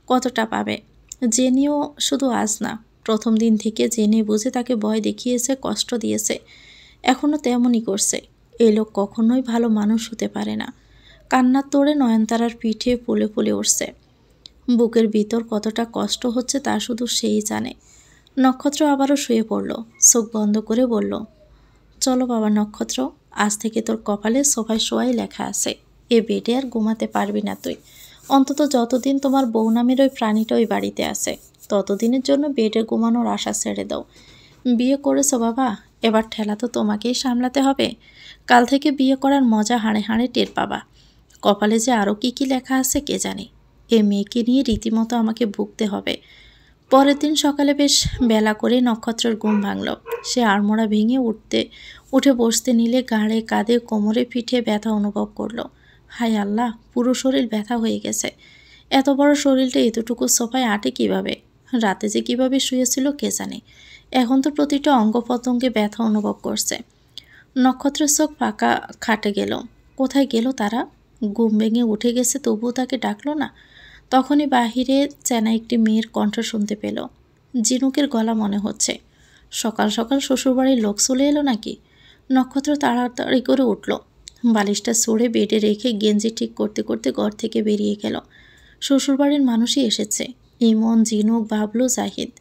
কতটা পাবে। জেনেও শুধু আজ না, প্রথম দিন থেকে জেনে বুঝে তাকে ভয় দেখিয়েছে, কষ্ট দিয়েছে, এখনও তেমনই করছে। এই লোক কখনোই ভালো মানুষ হতে পারে না। কান্নার তোড়ে নয়নতারার পিঠে ফুলে ফুলে উঠছে। বুকের ভিতর কতটা কষ্ট হচ্ছে তা শুধু সেই জানে। নক্ষত্র আবারও শুয়ে পড়ল, চোখ বন্ধ করে বলল, চলো বাবা নক্ষত্র, আজ থেকে তোর কপালে সোফায় শোয়াই লেখা আছে। এ বেডে আর ঘুমাতে পারবি না তুই। অন্তত যতদিন তোমার বউ নামের ওই প্রাণীটা ওই বাড়িতে আছে, ততদিনের জন্য বেডে ঘুমানোর আশা ছেড়ে দাও। বিয়ে করেছো বাবা, এবার ঠেলা তো তোমাকেই সামলাতে হবে। কাল থেকে বিয়ে করার মজা হাড়ে হাড়ে টের পাবা। কপালে যে আরও কি কি লেখা আছে কে জানে। এ মেয়েকে নিয়ে রীতিমতো আমাকে ভুগতে হবে। পরের দিন সকালে বেশ বেলা করে নক্ষত্রের ঘুম ভাঙল। সে আড়মোড়া ভেঙে উঠে বসতে নিলে ঘাড়ে, কাঁধে, কোমরে, পিঠে ব্যথা অনুভব করলো। হায় আল্লাহ, পুরো শরীর ব্যথা হয়ে গেছে। এত বড় শরীরটা এতটুকু সোফায় আটে কিভাবে? রাতে যে কিভাবে শুয়েছিল কে জানে। এখন তো প্রতিটা অঙ্গ প্রত্যঙ্গে ব্যথা অনুভব করছে। নক্ষত্রের চোখ পাকা খাটে গেল। কোথায় গেল তারা? ঘুম ভেঙে উঠে গেছে তবুও তাকে ডাকলো না। তখনই বাহিরে চেনা একটি মেয়ের কণ্ঠ শুনতে পেল। জিনুকের গলা মনে হচ্ছে। সকাল সকাল শ্বশুরবাড়ির লোক চলে এলো নাকি? নক্ষত্র তাড়াতাড়ি করে উঠল। বালিশটা ছুঁড়ে বেডে রেখে গেঞ্জি ঠিক করতে করতে ঘর থেকে বেরিয়ে গেল। শ্বশুরবাড়ির মানুষই এসেছে, ইমন, জিনুক, বাবলু, জাহিদ।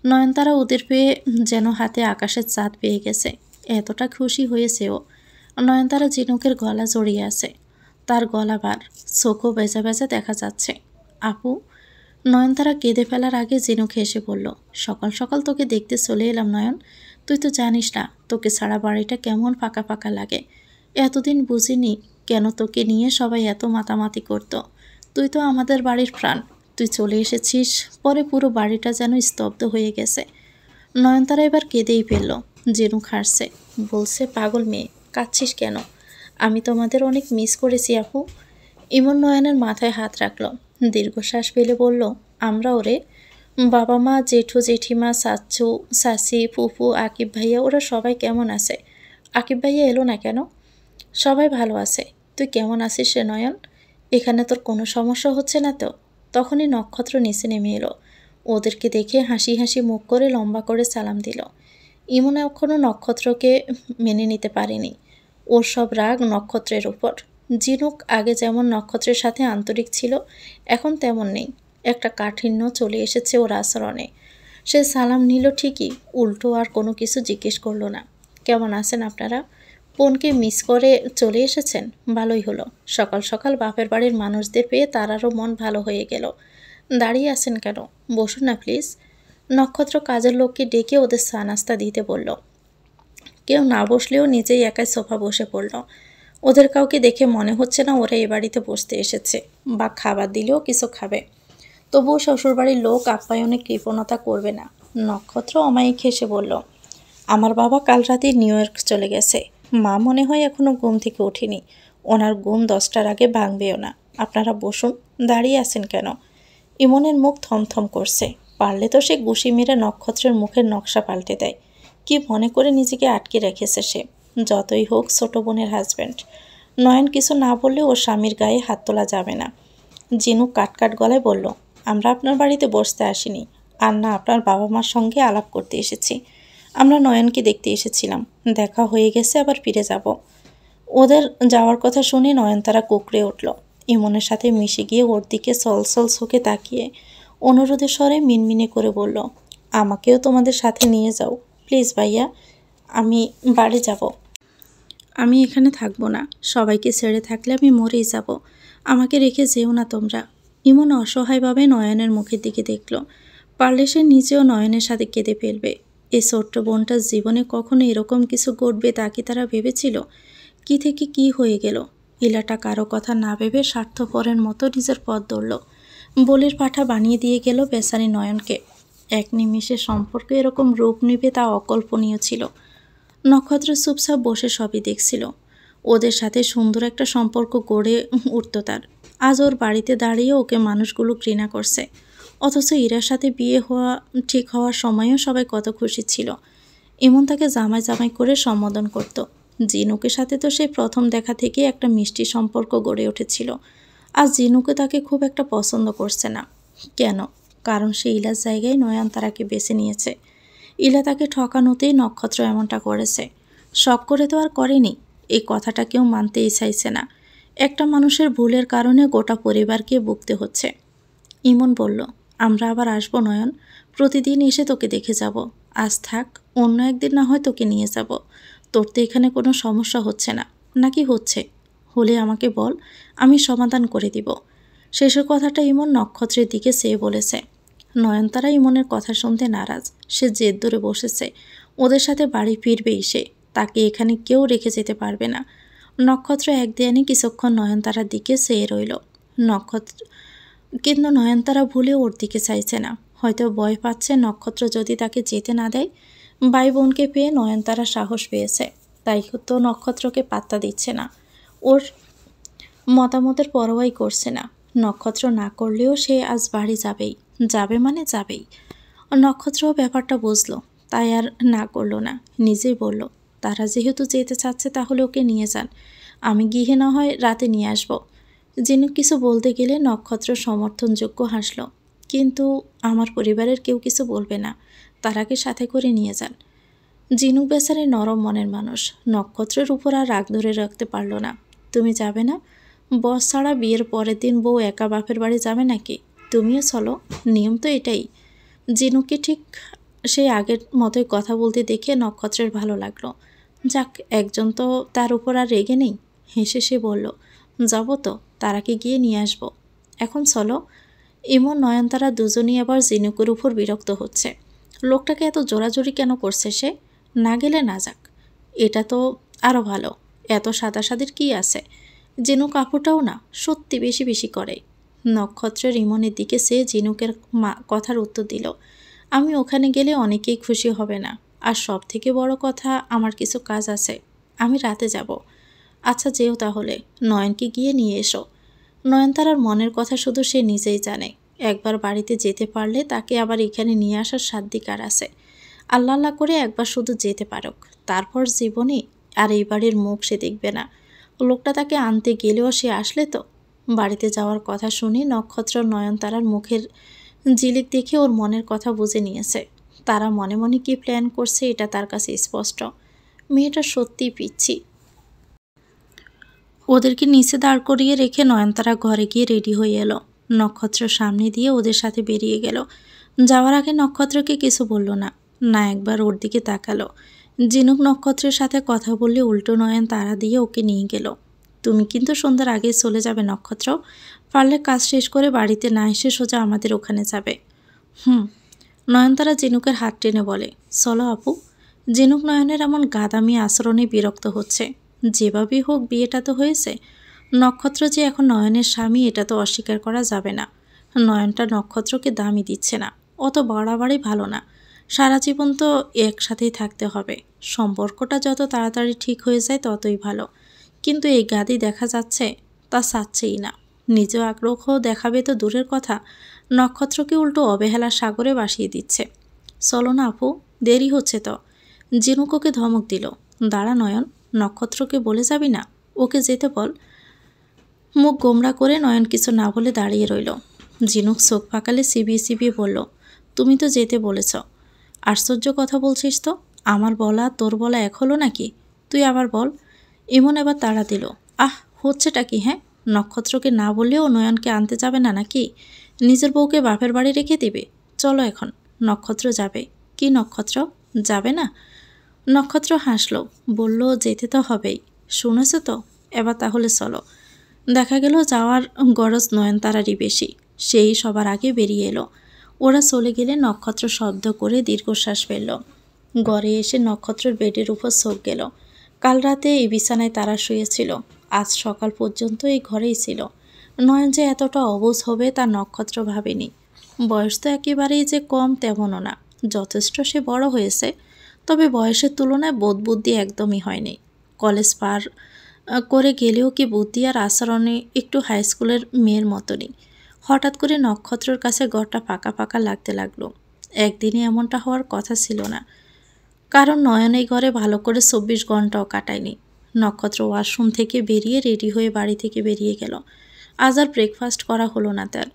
নয়নতারা ওদের পেয়ে যেন হাতে আকাশের চাঁদ পেয়ে গেছে, এতটা খুশি হয়েছে ও। নয়নতারা জিনুকের গলা জড়িয়ে আছে, তার গলা বার, চোখও বেজা বেজা দেখা যাচ্ছে। আপু। নয়নতারা কেঁদে ফেলার আগে জিনুক হেসে বলল, সকাল সকাল তোকে দেখতে চলে এলাম নয়ন। তুই তো জানিস না তোকে ছাড়া বাড়িটা কেমন ফাঁকা ফাঁকা লাগে। এতদিন বুঝিনি কেন তোকে নিয়ে সবাই এত মাতামাতি করত। তুই তো আমাদের বাড়ির প্রাণ। তুই চলে এসেছিস, পরে পুরো বাড়িটা যেন স্তব্ধ হয়ে গেছে। নয়নতারা এবার কেঁদেই ফেলল। জিনুক হাসছে, বলছে, পাগল মেয়ে, কাঁদছিস কেন? আমি তোমাদের অনেক মিস করেছি আপু। ইমন নয়নের মাথায় হাত রাখল, দীর্ঘশ্বাস ফেলে বলল, আমরা ওরে। বাবা মা, জেঠু জেঠিমা, চাচু চাচি, ফুফু, আকিব ভাইয়া ওরা সবাই কেমন আছে? আকিব ভাইয়া এলো না কেন? সবাই ভালো আছে। তুই কেমন আছিস রে নয়ন? এখানে তোর কোনো সমস্যা হচ্ছে না তো? তখনই নক্ষত্র নিচে নেমে এলো। ওদেরকে দেখে হাসি হাসি মুখ করে লম্বা করে সালাম দিল। ইমন এখনও নক্ষত্রকে মেনে নিতে পারেনি। ওর সব রাগ নক্ষত্রের উপর। জিনুক আগে যেমন নক্ষত্রের সাথে আন্তরিক ছিল, এখন তেমন নেই। একটা কাঠিন্য চলে এসেছে ওর আচরণে। সে সালাম নিল ঠিকই, উল্টো আর কোনো কিছু জিজ্ঞেস করলো না। কেমন আছেন আপনারা? বোনকে মিস করে চলে এসেছেন? ভালোই হলো। সকাল সকাল বাপের বাড়ির মানুষদের পেয়ে তারারও মন ভালো হয়ে গেল। দাঁড়িয়ে আছেন কেন? বসুন না প্লিজ। নক্ষত্র কাজের লোককে ডেকে ওদের চা নাস্তা দিতে বলল। কেউ না বসলেও নিজেই একাই সোফা বসে পড়ল। ওদের কাউকে দেখে মনে হচ্ছে না ওরা এ বাড়িতে বসতে এসেছে, বা খাবার দিলেও কিছু খাবে। তবুও শ্বশুরবাড়ির লোক আপ্যায়নে কৃপণতা করবে না। নক্ষত্র অমায়িক হেসে বলল, আমার বাবা কাল রাতে নিউ ইয়র্ক চলে গেছে। মা মনে হয় এখনো ঘুম থেকে ওঠেনি। ওনার ঘুম 10টার আগে ভাঙবেও না। আপনারা বসুন, দাঁড়িয়ে আছেন কেন? ইমনের মুখ থমথম করছে। পারলে তো সে ঘুষি মেরে নক্ষত্রের মুখের নকশা পাল্টে দেয়। কি মনে করে নিজেকে আটকে রেখেছে সে? যতই হোক ছোট বোনের হাজব্যান্ড। নয়ন কিছু না বললে ওর স্বামীর গায়ে হাত তোলা যাবে না। জিনু কাটকাট গলায় বলল, আমরা আপনার বাড়িতে বসতে আসিনি, আর না আপনার বাবা মার সঙ্গে আলাপ করতে এসেছি। আমরা নয়নকে দেখতে এসেছিলাম। দেখা হয়ে গেছে, আবার ফিরে যাব। ওদের যাওয়ার কথা শুনে নয়নতারা কুঁকড়ে উঠল। ইমনের সাথে মিশে গিয়ে ওর দিকে সলসল চোখে তাকিয়ে অনুরোধের স্বরে মিনমিনে করে বলল, আমাকেও তোমাদের সাথে নিয়ে যাও প্লিজ ভাইয়া, আমি বাড়ি যাব। আমি এখানে থাকবো না। সবাইকে ছেড়ে থাকলে আমি মরেই যাব। আমাকে রেখে যেও না তোমরা। ইমন অসহায়ভাবে নয়নের মুখের দিকে দেখল। পারলে সে নিজেও নয়নের সাথে কেঁদে ফেলবে। এই ছোট্ট বোনটার জীবনে কখনো এরকম কিছু ঘটবে তা কি তারা ভেবেছিল? কি থেকে কি হয়ে গেল? ইলাটা কারো কথা না ভেবে স্বার্থপরের মতো নিজের পথ ধরল। বলির পাঠা বানিয়ে দিয়ে গেল বেচারি নয়নকে। এক নিমিষে সম্পর্ক এরকম রূপ নেবে তা অকল্পনীয় ছিল। নক্ষত্র চুপচাপ বসে সবই দেখছিল। ওদের সাথে সুন্দর একটা সম্পর্ক গড়ে উঠত তার। আজ ওর বাড়িতে দাঁড়িয়ে ওকে মানুষগুলো ঘৃণা করছে। অথচ ইরার সাথে বিয়ে হওয়া ঠিক হওয়ার সময়ও সবাই কত খুশি ছিল। এমন তাকে জামাই জামাই করে সম্বোধন করত। জিনুকের সাথে তো সেই প্রথম দেখা থেকে একটা মিষ্টি সম্পর্ক গড়ে উঠেছিল। আজ জিনুকে তাকে খুব একটা পছন্দ করছে না। কেন? কারণ সে ইলার জায়গায় নয়নতারাকে বেছে নিয়েছে। ইলা তাকে ঠকানোতেই নক্ষত্র এমনটা করেছে। শখ করে তো আর করেনি। এই কথাটা কেউ মানতেই চাইছে না। একটা মানুষের ভুলের কারণে গোটা পরিবারকে ভুগতে হচ্ছে। ইমন বলল, আমরা আবার আসবো নয়ন। প্রতিদিন এসে তোকে দেখে যাব। আজ থাক, অন্য একদিন না হয় তোকে নিয়ে যাব। তোর তো এখানে কোনো সমস্যা হচ্ছে না, নাকি হচ্ছে? হলে আমাকে বল, আমি সমাধান করে দিব। শেষের কথাটা ইমন নক্ষত্রের দিকে চেয়ে বলেছে। নয়নতারা ইমনের কথা শুনতে নারাজ। সে জেদ ধরে বসেছে। ওদের সাথে বাড়ি ফিরবেই সে। তাকে এখানে কেউ রেখে যেতে পারবে না। নক্ষত্র একদিনে কিছুক্ষণ নয়নতারার দিকে চেয়ে রইল। কিন্তু নয়নতারা ভুলে ওর দিকে চাইছে না। হয়তো ভয় পাচ্ছে নক্ষত্র যদি তাকে যেতে না দেয়। ভাই বোনকে পেয়ে নয়নতারা সাহস পেয়েছে, তাই তো নক্ষত্রকে পাত্তা দিচ্ছে না। ওর মতামতের পরোয়াই করছে না। নক্ষত্র না করলেও সে আজ বাড়ি যাবেই। যাবে মানে যাবেই। নক্ষত্রও ব্যাপারটা বুঝলো, তাই আর না করলো না। নিজেই বলল, তারা যেহেতু যেতে চাচ্ছে তাহলে ওকে নিয়ে যান। আমি গিয়ে না হয় রাতে নিয়ে আসবো। যিনি কিছু বলতে গেলে নক্ষত্র সমর্থনযোগ্য হাসল। কিন্তু আমার পরিবারের কেউ কিছু বলবে না, তারাকে সাথে করে নিয়ে যান। জিনুক বেচারে নরম মনের মানুষ। নক্ষত্রের উপর আর রাগ ধরে রাখতে পারল না। তুমি যাবে না? বস ছাড়া বিয়ের পরের দিন বউ একা বাপের বাড়ি যাবে নাকি? তুমিও চলো, নিয়ম তো এটাই। জিনুকে ঠিক সেই আগের মতোই কথা বলতে দেখে নক্ষত্রের ভালো লাগলো। যাক, একজন তো তার উপর আর রেগে নেই। হেসে সে বলল, যাবো তো, তারাকে গিয়ে নিয়ে আসবো। এখন চলো। ইমন নয়নতারা দুজনই আবার জিনুকের উপর বিরক্ত হচ্ছে। লোকটাকে এত জোরাজোরি কেন করছে সে? না গেলে না যাক, এটা তো আরও ভালো। এত সাদাসাদির কি আছে? জিনুক আপুটাও না সত্যি বেশি বেশি করে। নক্ষত্রের ইমনের দিকে সে জিনুকের কথার উত্তর দিল, আমি ওখানে গেলে অনেকেই খুশি হবে না। আর সব থেকে বড় কথা, আমার কিছু কাজ আছে, আমি রাতে যাব। আচ্ছা যেও তাহলে, নয়নকে গিয়ে নিয়ে এসো। নয়নতারার মনের কথা শুধু সে নিজেই জানে। একবার বাড়িতে যেতে পারলে তাকে আবার এখানে নিয়ে আসার সাধ্যাধিকার আছে। আল্লাহ আল্লাহ করে একবার শুধু যেতে পারুক, তারপর জীবনে আর এই বাড়ির মুখ সে দেখবে না। লোকটা তাকে আনতে গেলেও সে আসলে তো। বাড়িতে যাওয়ার কথা শুনে নক্ষত্র নয়নতারার মুখের ঝিলিক দেখে ওর মনের কথা বুঝে নিয়েছে। তারা মনে মনে কি প্ল্যান করছে এটা তার কাছে স্পষ্ট। মেয়েটা সত্যিই পিচ্ছি। ওদেরকে নিচে দাঁড় করিয়ে রেখে নয়নতারা ঘরে গিয়ে রেডি হয়ে এলো। নক্ষত্র সামনে দিয়ে ওদের সাথে বেরিয়ে গেল। যাওয়ার আগে নক্ষত্রকে কিছু বলল না, না একবার ওর দিকে তাকালো। ঝিনুক নক্ষত্রের সাথে কথা বললে উল্টো নয়ন তারা দিয়ে ওকে নিয়ে গেল। তুমি কিন্তু সন্ধ্যার আগেই চলে যাবে নক্ষত্র, পারলে কাজ শেষ করে বাড়িতে না এসে সোজা আমাদের ওখানে যাবে। নয়নতারা ঝিনুকের হাত টেনে বলে, চলো আপু। ঝিনুক নয়নের এমন গাদামি আচরণে বিরক্ত হচ্ছে। যেভাবেই হোক বিয়েটা তো হয়েছে। নক্ষত্র যে এখন নয়নের স্বামী এটা তো অস্বীকার করা যাবে না। নয়নটা নক্ষত্রকে দামই দিচ্ছে না, অত বাড়াবাড়ি ভালো না। সারা জীবন তো একসাথেই থাকতে হবে। সম্পর্কটা যত তাড়াতাড়ি ঠিক হয়ে যায় ততই ভালো। কিন্তু এই গাদি দেখা যাচ্ছে তা চাচ্ছেই না। নিজেও আগ্রহ দেখাবে তো দূরের কথা, নক্ষত্রকে উল্টো অবহেলার সাগরে ভাসিয়ে দিচ্ছে। চলো না আপু, দেরি হচ্ছে তো। ঝিনুক ওকে ধমক দিল, দাঁড়া নয়ন, নক্ষত্রকে বলে যাবি না, ওকে যেতে বল। মুখ গোমড়া করে নয়ন কিছু না বলে দাঁড়িয়ে রইল। ঝিনুক চোখ পাকালে চিবিয়ে চিবিয়ে বলল, তুমি তো যেতে বলেছ। আশ্চর্য কথা বলছিস তো, আমার বলা তোর বলা এক হলো নাকি? তুই আবার বল। ইমন এবার তাড়া দিল, হচ্ছেটা কি? হ্যাঁ, নক্ষত্রকে না বললেও নয়নকে আনতে যাবে না নাকি? নিজের বউকে বাপের বাড়ি রেখে দিবে? চলো এখন। নক্ষত্র যাবে। কি নক্ষত্র যাবে না? নক্ষত্র হাসল, বলল, যেতে তো হবেই। শুনেছ তো, এবার তাহলে চলো। দেখা গেল যাওয়ার গরজ নয়নতারারই বেশি। সেই সবার আগে বেরিয়ে এলো। ওরা চলে গেলে নক্ষত্র শব্দ করে দীর্ঘশ্বাস ফেলল। ঘরে এসে নক্ষত্রের বেডের উপর চোখ গেল। কাল রাতে এই বিছানায় তারা শুয়েছিল, আজ সকাল পর্যন্ত এই ঘরেই ছিল। নয়ন যে এতটা অবুঝ হবে তা নক্ষত্র ভাবেনি। বয়স তো একেবারেই যে কম তেমনও না, যথেষ্ট সে বড় হয়েছে। তবে বয়সের তুলনায় বোধ বুদ্ধি একদমই হয়নি। কলেজ পার করে গেলেও কি বুদ্ধি আর আচরণে একটু হাই স্কুলের মেয়ের মতনই। হঠাৎ করে নক্ষত্রের কাছে ঘরটা ফাঁকা ফাঁকা লাগতে লাগলো। একদিনে এমনটা হওয়ার কথা ছিল না, কারণ নয়ন এই ঘরে ভালো করে 24 ঘন্টাও কাটায়নি। নক্ষত্র ওয়াশরুম থেকে বেরিয়ে রেডি হয়ে বাড়ি থেকে বেরিয়ে গেল। আজ আর ব্রেকফাস্ট করা হলো না তার।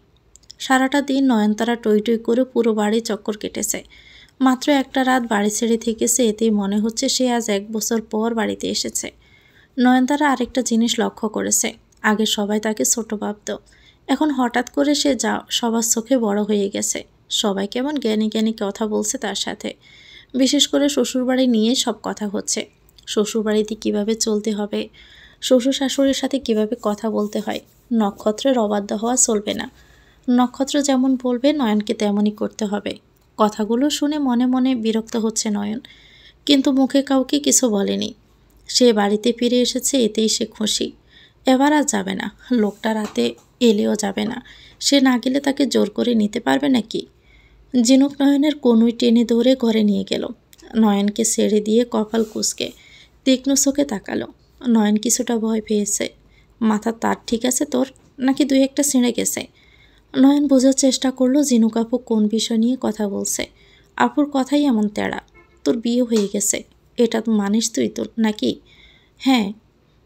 সারাটা দিন নয়নতারা টই টই করে পুরো বাড়ি চক্কর কেটেছে। মাত্র একটা রাত বাড়ি ছেড়ে থেকেছে, এতেই মনে হচ্ছে সে আজ 1 বছর পর বাড়িতে এসেছে। নয়নতারা আরেকটা জিনিস লক্ষ্য করেছে, আগে সবাই তাকে ছোট ভাবত, এখন হঠাৎ করে সে সবার চোখে বড় হয়ে গেছে। সবাই কেমন জ্ঞানী জ্ঞানী কথা বলছে তার সাথে। বিশেষ করে শ্বশুরবাড়ি নিয়ে সব কথা হচ্ছে। শ্বশুরবাড়িতে কীভাবে চলতে হবে, শ্বশুর শাশুড়ির সাথে কিভাবে কথা বলতে হয়। নক্ষত্রের অবাধ্য হওয়া চলবে না। নক্ষত্র যেমন বলবে নয়নকে তেমনই করতে হবে। কথাগুলো শুনে মনে মনে বিরক্ত হচ্ছে নয়ন, কিন্তু মুখে কাউকে কিছু বলেনি। সে বাড়িতে ফিরে এসেছে, এতেই সে খুশি। এবার আর যাবে না, লোকটা রাতে এলেও যাবে না। সে না গেলে তাকে জোর করে নিতে পারবে নাকি? ঝিনুক নয়নের কনুই টেনে ধরে ঘরে নিয়ে গেল। নয়নকে ছেড়ে দিয়ে কপাল কুঁচকে তীক্ষ্ণ চোখে তাকালো। নয়ন কিছুটা ভয় পেয়েছে। মাথার তার ঠিক আছে তোর, নাকি 2-1টা ছিঁড়ে গেছে? নয়ন বোঝার চেষ্টা করলো ঝিনুক আপু কোন বিষয় নিয়ে কথা বলছে। আপুর কথাই এমন তেড়া। তোর বিয়ে হয়ে গেছে, এটা তো মানিস তুই তো নাকি? হ্যাঁ,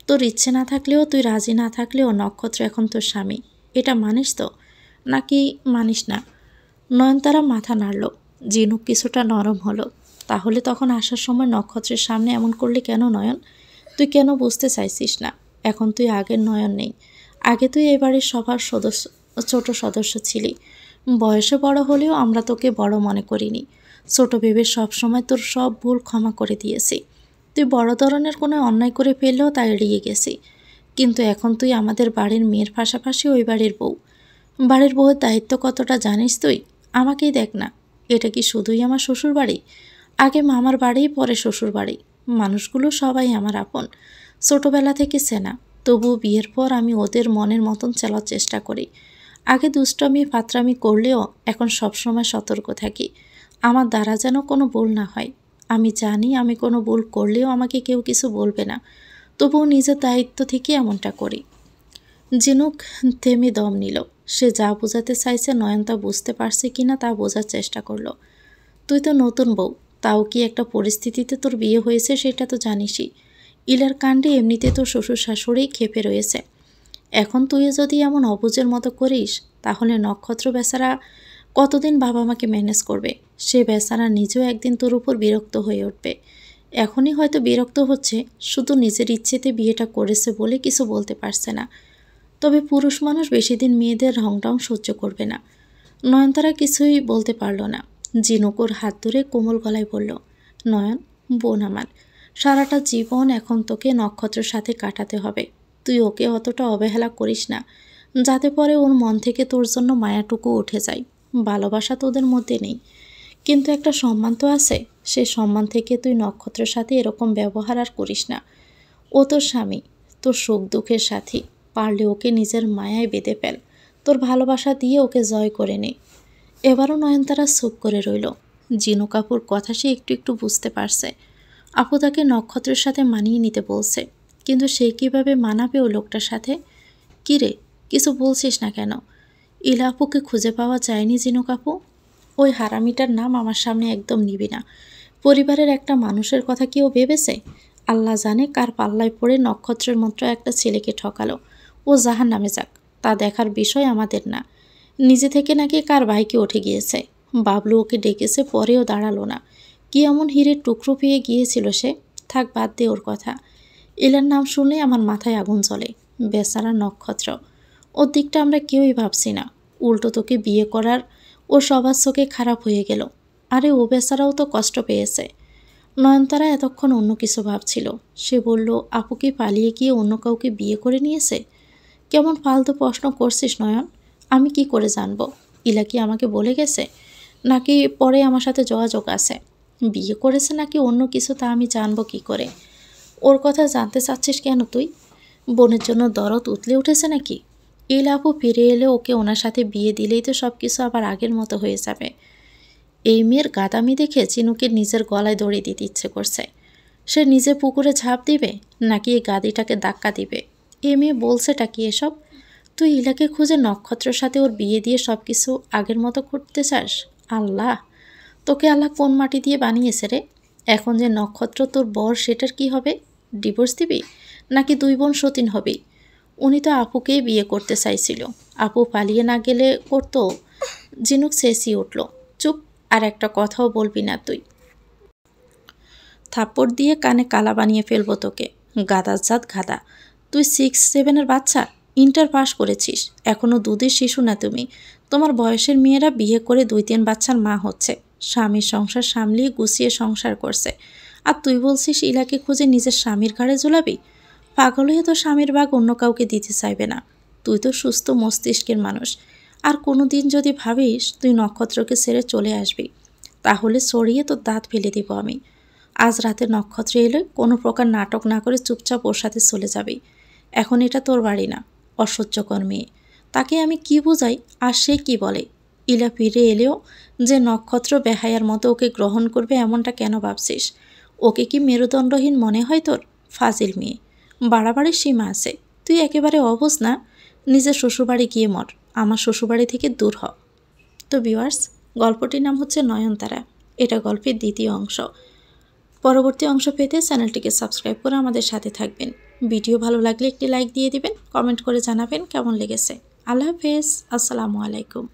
তোর ইচ্ছে না থাকলেও, তুই রাজি না থাকলেও নক্ষত্র এখন তোর স্বামী, এটা মানিস তো নাকি মানিস না? নয়নতারা মাথা নাড়ল। ঝিনুক কিছুটা নরম হলো। তাহলে তখন আসার সময় নক্ষত্রের সামনে এমন করলি কেন নয়ন? তুই কেন বুঝতে চাইছিস না? এখন তুই আগের নয়ন নেই। আগে তুই এই বাড়ির সবার ছোট সদস্য ছিলি, বয়সে বড় হলেও আমরা তোকে বড় মনে করিনি। ছোট ভেবে সবসময় তোর সব ভুল ক্ষমা করে দিয়েছি। তুই বড় ধরনের কোনো অন্যায় করে ফেললেও তা এড়িয়ে গেছি। কিন্তু এখন তুই আমাদের বাড়ির মেয়ের পাশাপাশি ওই বাড়ির বউ। বাড়ির বউয়ের দায়িত্ব কতটা জানিস তুই? আমাকেই দেখ না, এটা কি শুধুই আমার শ্বশুর বাড়ি? আগে মামার বাড়ি, পরে শ্বশুর বাড়ি। মানুষগুলো সবাই আমার আপন, ছোটবেলা থেকে চেনা। তবুও বিয়ের পর আমি ওদের মনের মতন চলার চেষ্টা করি। আগে দুষ্টামি ফাতরামি করলেও এখন সবসময় সতর্ক থাকি, আমার দ্বারা যেন কোনো ভুল না হয়। আমি জানি আমি কোনো ভুল করলেও আমাকে কেউ কিছু বলবে না, তবুও নিজের দায়িত্ব থেকে এমনটা করি। ঝিনুক থেমে দম নিল। সে যা বোঝাতে চাইছে নয়ন তা বুঝতে পারছে কিনা তা বোঝার চেষ্টা করলো। তুই তো নতুন বউ, তাও কি একটা পরিস্থিতিতে তোর বিয়ে হয়েছে সেটা তো জানিসই। ইলার কাণ্ডে এমনিতে তোর শ্বশুর শাশুড়ি ক্ষেপে রয়েছে। এখন তুই যদি এমন অবুঝের মতো করিস, তাহলে নক্ষত্র বেচারা কতদিন বাবা মাকে ম্যানেজ করবে? সে বেচারা নিজেও একদিন তোর উপর বিরক্ত হয়ে উঠবে। এখনই হয়তো বিরক্ত হচ্ছে, শুধু নিজের ইচ্ছেতে বিয়েটা করেছে বলে কিছু বলতে পারছে না। তবে পুরুষ মানুষ বেশি দিন মেয়েদের রংটং সহ্য করবে না। নয়নতারা কিছুই বলতে পারল না। ঝিনুকুর হাত ধরে কোমল গলায় বলল, নয়ন বোন আমার, সারাটা জীবন এখন তোকে নক্ষত্রের সাথে কাটাতে হবে। তুই ওকে অতটা অবহেলা করিস না, যাতে পরে ওর মন থেকে তোর জন্য মায়াটুকু উঠে যায়। ভালোবাসা তোদের মধ্যে নেই, কিন্তু একটা সম্মান তো আছে। সে সম্মান থেকে তুই নক্ষত্রের সাথে এরকম ব্যবহার আর করিস না। ও তোর স্বামী, তোর সুখ দুঃখের সাথী। পারলে ওকে নিজের মায়ায় বেঁধে ফেল, তোর ভালোবাসা দিয়ে ওকে জয় করে নে। এবারও নয়নতারা চুপ করে রইল। ঝিনুক আপুর কথা সে একটু একটু বুঝতে পারছে। আপু তাকে নক্ষত্রের সাথে মানিয়ে নিতে বলছে, কিন্তু সে কীভাবে মানাবে ওই লোকটার সাথে? কিরে, কিছু বলছিস না কেন? ইলা আপুকে খুঁজে পাওয়া যায়নি ঝিনুক আপু? ওই হারামিটার নাম আমার সামনে একদম নিবি না। পরিবারের একটা মানুষের কথা কেউ ভেবেছে? আল্লাহ জানে কার পাল্লায় পড়ে নক্ষত্রের মতো একটা ছেলেকে ঠকালো। ও জাহান নামে যাক, তা দেখার বিষয় আমাদের না। নিজে থেকে নাকি কার বাইকে উঠে গিয়েছে। বাবলু ওকে ডেকেছে, পরেও দাঁড়ালো না। কি এমন হীরের টুকরো পেয়ে গিয়েছিল সে? থাক, বাদ দে ওর কথা। এলার নাম শুনলে আমার মাথায় আগুন জ্বলে। বেচারা নক্ষত্র, ওর দিকটা আমরা কেউই ভাবছি না। উল্টো তোকে বিয়ে করার ও সবার চোখে খারাপ হয়ে গেল। আরে ও বেচারাও তো কষ্ট পেয়েছে। নয়নতারা এতক্ষণ অন্য কিছু ভাবছিল। সে বলল, আপু কি পালিয়ে গিয়ে অন্য কাউকে বিয়ে করে নিয়েছে? কেমন ফালতু প্রশ্ন করছিস নয়ন? আমি কি করে জানবো? ইলা কি আমাকে বলে গেছে, নাকি পরে আমার সাথে যোগাযোগ আছে? বিয়ে করেছে নাকি অন্য কিছু তা আমি জানবো কি করে? ওর কথা জানতে চাচ্ছিস কেন তুই? বোনের জন্য দরদ উতলে উঠেছে নাকি? ইলা আপু ফিরে এলে ওকে ওনার সাথে বিয়ে দিলেই তো সব কিছু আবার আগের মতো হয়ে যাবে। এই মেয়ের গাদামি দেখে চিনুকে নিজের গলায় দড়ি দিতে ইচ্ছে করছে। সে নিজে পুকুরে ঝাঁপ দিবে, নাকি এই গাদিটাকে ধাক্কা দিবে? এ মেয়ে বলছেটা কি এসব? তুই ইলাকে খুঁজে নক্ষত্রের সাথে ওর বিয়ে দিয়ে সব কিছু আগের মতো করতে চাস? আল্লাহ, তোকে আল্লাহ কোন মাটি দিয়ে বানিয়েছে রে? এখন যে নক্ষত্র তোর বর, সেটার কি হবে? ডিভোর্স দিবি, নাকি দুই বোন সতীন হবি? উনি তো আপুকেই বিয়ে করতে চাইছিল। আপু পালিয়ে না গেলে করতো। ঝিনুক চেঁচিয়ে উঠল, চুপ, আর একটা কথাও বলবি না তুই। থাপ্পড় দিয়ে কানে কালা বানিয়ে ফেলবো তোকে। গাদার জাত গাদা। তুই 6-7 বাচ্চা, ইন্টার পাস করেছিস, এখনও দুধের শিশু না তুমি। তোমার বয়সের মেয়েরা বিয়ে করে 2-3 বাচ্চার মা হচ্ছে, স্বামীর সংসার সামলিয়ে গুছিয়ে সংসার করছে। আর তুই বলছিস ইলাকে খুঁজে নিজের স্বামীর ঘাড়ে ঝুলাবি? পাগল হয়ে তো স্বামীর ভাগ অন্য কাউকে দিতে চাইবে না। তুই তো সুস্থ মস্তিষ্কের মানুষ। আর কোনো দিন যদি ভাবিস তুই নক্ষত্রকে ছেড়ে চলে আসবি, তাহলে সরিয়ে তোর দাঁত ফেলে দিব আমি। আজ রাতে নক্ষত্র এলে কোনো প্রকার নাটক না করে চুপচাপ ওর সাথে চলে যাবি। এখন এটা তোর বাড়ি না। অসহ্যকর মেয়ে, তাকে আমি কি বোঝাই আর সে কি বলে? ইলা ফিরে এলেও যে নক্ষত্র বেহায়ার মতো ওকে গ্রহণ করবে এমনটা কেন ভাবছিস? ওকে কি মেরুদণ্ডহীন মনে হয় তোর? ফাজিল মেয়ে, বাড়াবাড়ির সীমা আছে। তুই একেবারে অবুঝ না? নিজের শ্বশুরবাড়ি গিয়ে মর, আমার শ্বশুরবাড়ি থেকে দূর হ। তো ভিউয়ার্স, গল্পটির নাম হচ্ছে নয়নতারা। এটা গল্পের দ্বিতীয় অংশ। পরবর্তী অংশ পেতে চ্যানেলটিকে সাবস্ক্রাইব করে আমাদের সাথে থাকবেন। ভিডিও ভালো লাগলে একটি লাইক দিয়ে দিবেন, কমেন্ট করে জানাবেন কেমন লেগেছে। আল্লাহ হাফেজ, আসসালামু আলাইকুম।